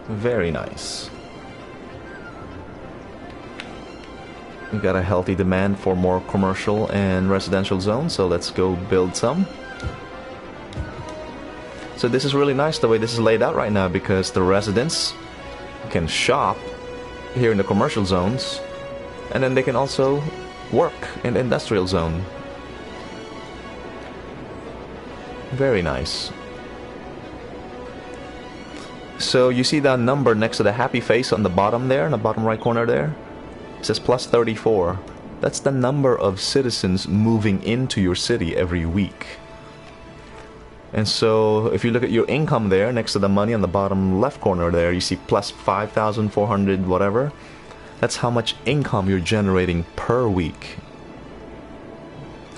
Very nice. We got a healthy demand for more commercial and residential zones, so let's go build some. So this is really nice the way this is laid out right now, because the residents can shop here in the commercial zones, and then they can also work in the industrial zone. Very nice. So you see that number next to the happy face on the bottom there, in the bottom right corner there? It says plus 34. That's the number of citizens moving into your city every week. And so if you look at your income there, next to the money on the bottom left corner there, you see plus 5,400 whatever. That's how much income you're generating per week.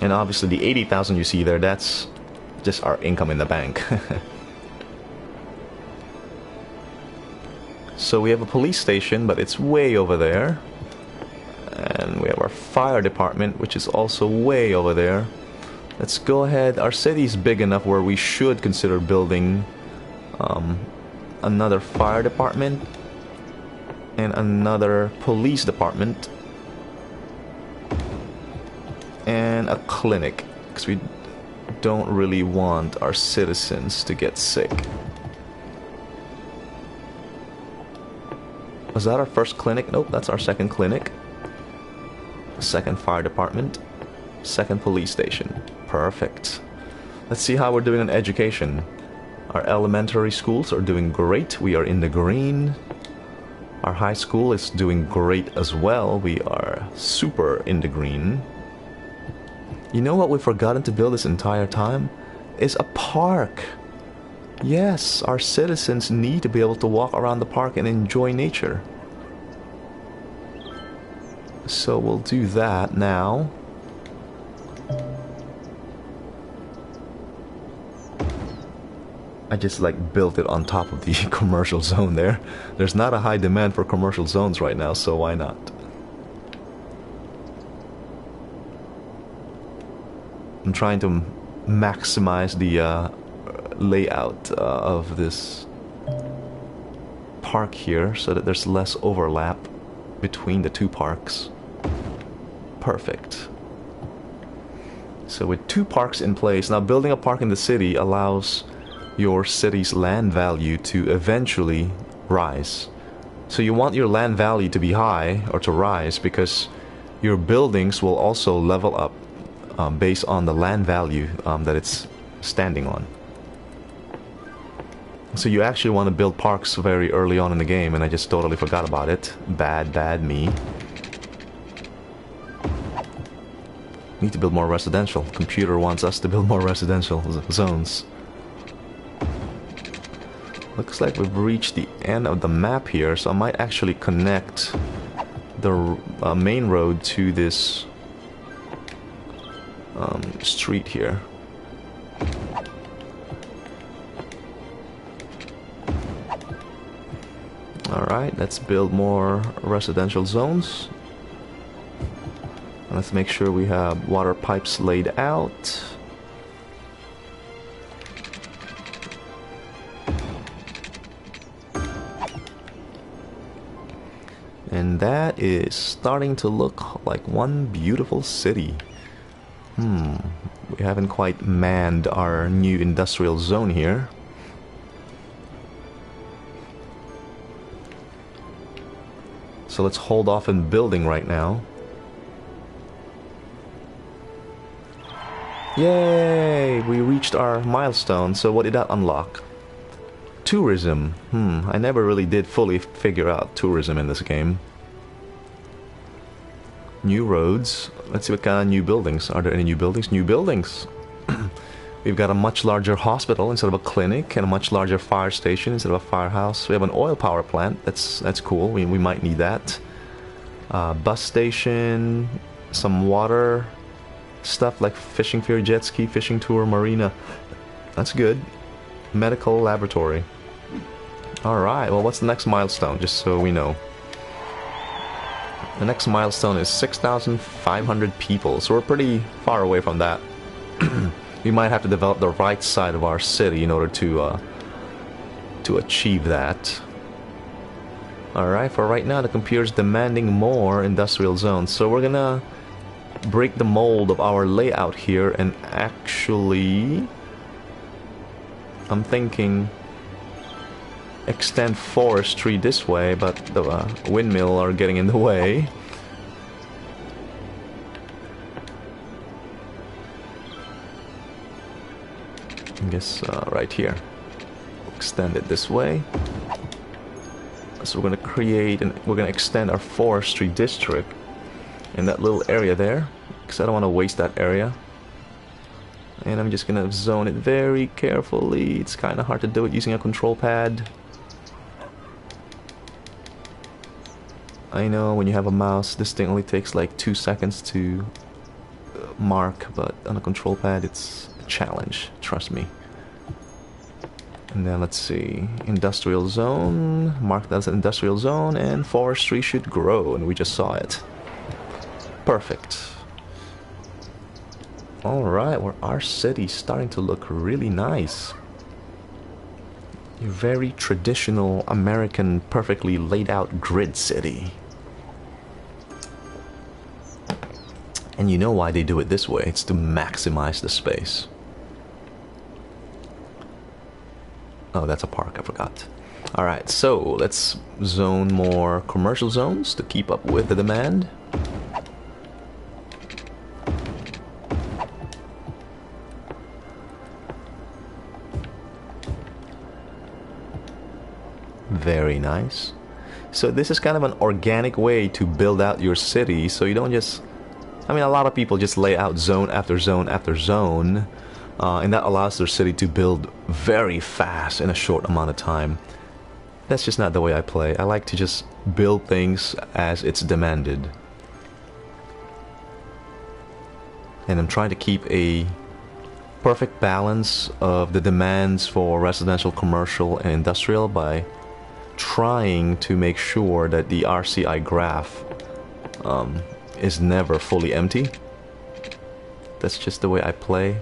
And obviously the 80,000 you see there, that's just our income in the bank. So we have a police station, but it's way over there. And we have our fire department, which is also way over there. Let's go ahead. Our city's big enough where we should consider building another fire department and another police department and a clinic, because we don't really want our citizens to get sick. Was that our first clinic? Nope, that's our second clinic. Second fire department. Second police station. Perfect. Let's see how we're doing on education. Our elementary schools are doing great. We are in the green. Our high school is doing great as well. We are super in the green. You know what we've forgotten to build this entire time? Is a park. Yes, our citizens need to be able to walk around the park and enjoy nature. So we'll do that now. I just like built it on top of the commercial zone there. There's not a high demand for commercial zones right now, so why not? I'm trying to maximize the layout of this park here so that there's less overlap between the two parks. Perfect. So with two parks in place, now building a park in the city allows your city's land value to eventually rise. So you want your land value to be high or to rise because your buildings will also level up based on the land value that it's standing on. So you actually want to build parks very early on in the game, and I just totally forgot about it. Bad me. Need to build more residential. Computer wants us to build more residential zones. Looks like we've reached the end of the map here, so I might actually connect the main road to this street here. Alright, let's build more residential zones. Let's make sure we have water pipes laid out. And that is starting to look like one beautiful city. We haven't quite manned our new industrial zone here. So let's hold off in building right now. Yay! We reached our milestone. So what did that unlock? Tourism. I never really did fully figure out tourism in this game. New roads. Let's see what kind of new buildings. Are there any new buildings? New buildings! We've got a much larger hospital instead of a clinic, and a much larger fire station instead of a firehouse. We have an oil power plant. That's cool. We might need that. Bus station, some water stuff like fishing pier, jet ski, fishing tour, marina. That's good. Medical laboratory. Alright, well, what's the next milestone, just so we know? The next milestone is 6,500 people, so we're pretty far away from that. We might have to develop the right side of our city in order to achieve that. Alright, for right now the computer's demanding more industrial zones, so we're gonna break the mold of our layout here and actually, I'm thinking, extend forestry this way, but the windmill are getting in the way. I guess right here. Extend it this way. So we're going to create and we're going to extend our forestry district in that little area there, because I don't want to waste that area. And I'm just going to zone it very carefully. It's kind of hard to do it using a control pad. I know when you have a mouse, this thing only takes like 2 seconds to mark, but on a control pad, it's a challenge, trust me. And then let's see, industrial zone, mark that as an industrial zone, and forestry should grow, and we just saw it. Perfect. Alright, well, our city's starting to look really nice. A very traditional American, perfectly laid out grid city. And you know why they do it this way, it's to maximize the space. Oh, that's a park, I forgot. Alright, so let's zone more commercial zones to keep up with the demand. Very nice. So this is kind of an organic way to build out your city, so you don't just... I mean, a lot of people just lay out zone after zone after zone, and that allows their city to build very fast in a short amount of time. That's just not the way I play. I like to just build things as it's demanded. And I'm trying to keep a perfect balance of the demands for residential, commercial, and industrial by trying to make sure that the RCI graph is never fully empty. That's just the way I play.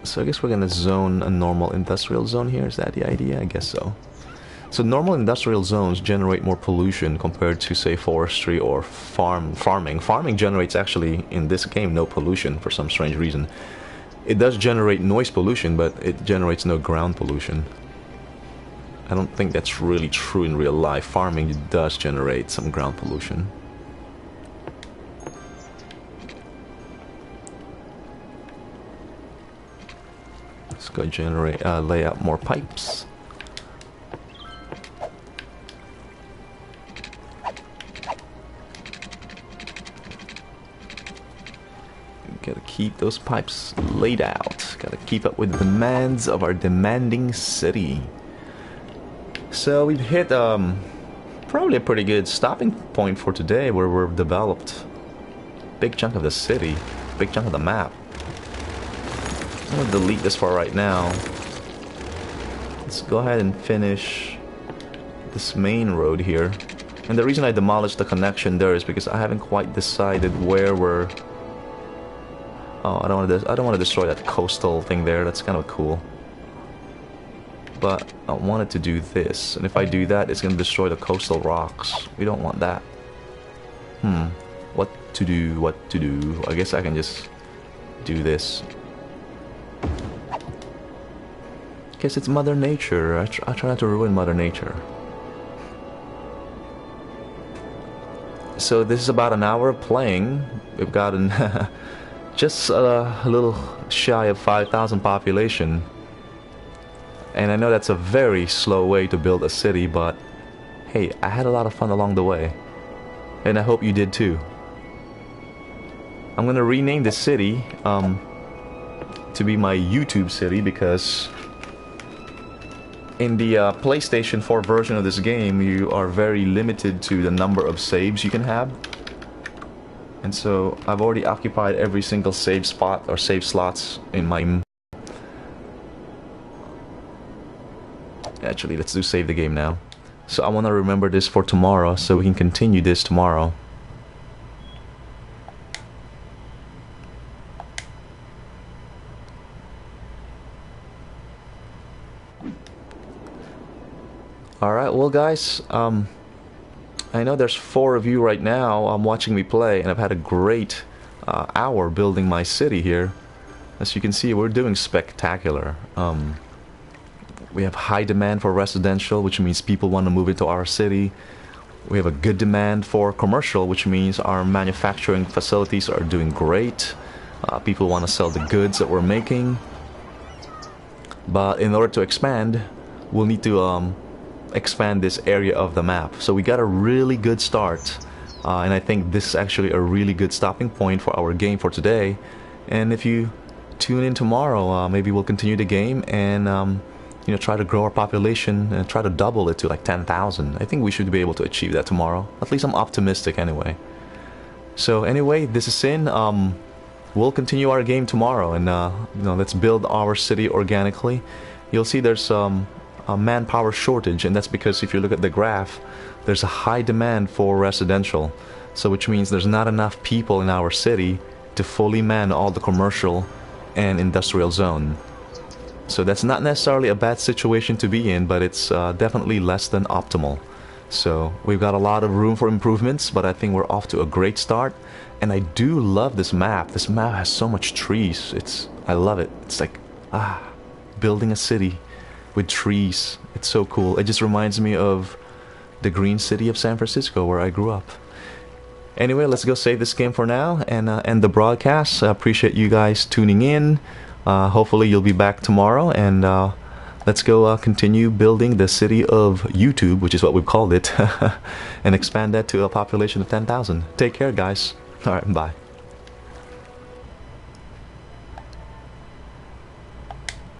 So I guess we're gonna zone a normal industrial zone here. Is that the idea? I guess so. So normal industrial zones generate more pollution compared to, say, forestry or farming. Farming generates, actually, in this game, no pollution for some strange reason. It does generate noise pollution, but it generates no ground pollution. I don't think that's really true in real life. Farming does generate some ground pollution. Let's go generate, lay out more pipes. Gotta keep those pipes laid out. Gotta keep up with the demands of our demanding city. So we've hit probably a pretty good stopping point for today, where we've developed a big chunk of the city, big chunk of the map. I'm gonna delete this for right now. Let's go ahead and finish this main road here. And the reason I demolished the connection there is because I haven't quite decided where we're... Oh, I don't want to destroy that coastal thing there. That's kind of cool. But I wanted to do this, and if I do that, it's going to destroy the coastal rocks. We don't want that. What to do? I guess I can just do this. Guess it's Mother Nature. I try not to ruin Mother Nature. So this is about an hour of playing. We've gotten just a little shy of 5,000 population. And I know that's a very slow way to build a city, but hey, I had a lot of fun along the way. And I hope you did too. I'm gonna rename the city to be my YouTube city, because in the PlayStation 4 version of this game, you are very limited to the number of saves you can have. And so I've already occupied every single save spot or save slots in my... Actually, let's do save the game now. So I want to remember this for tomorrow, so we can continue this tomorrow. Alright, well guys, I know there's 4 of you right now watching me play, and I've had a great hour building my city here. As you can see, we're doing spectacular. We have high demand for residential, which means people want to move into our city. We have a good demand for commercial, which means our manufacturing facilities are doing great. People want to sell the goods that we're making. But in order to expand, we'll need to expand this area of the map. So we got a really good start, and I think this is actually a really good stopping point for our game for today. And if you tune in tomorrow, maybe we'll continue the game and you know, try to grow our population and try to double it to like 10,000. I think we should be able to achieve that tomorrow. At least I'm optimistic anyway. So anyway, this is Sin. We'll continue our game tomorrow, and you know, let's build our city organically. You'll see there's a manpower shortage, and that's because if you look at the graph, there's a high demand for residential. So which means there's not enough people in our city to fully man all the commercial and industrial zone. So that's not necessarily a bad situation to be in, but it's definitely less than optimal. So we've got a lot of room for improvements, but I think we're off to a great start. And I do love this map. This map has so much trees. I love it. It's like, building a city with trees. It's so cool. It just reminds me of the green city of San Francisco, where I grew up. Anyway, let's go save this game for now and end the broadcast. I appreciate you guys tuning in. Hopefully you'll be back tomorrow, and let's go continue building the city of YouTube, which is what we've called it, and expand that to a population of 10,000. Take care, guys. All right, bye.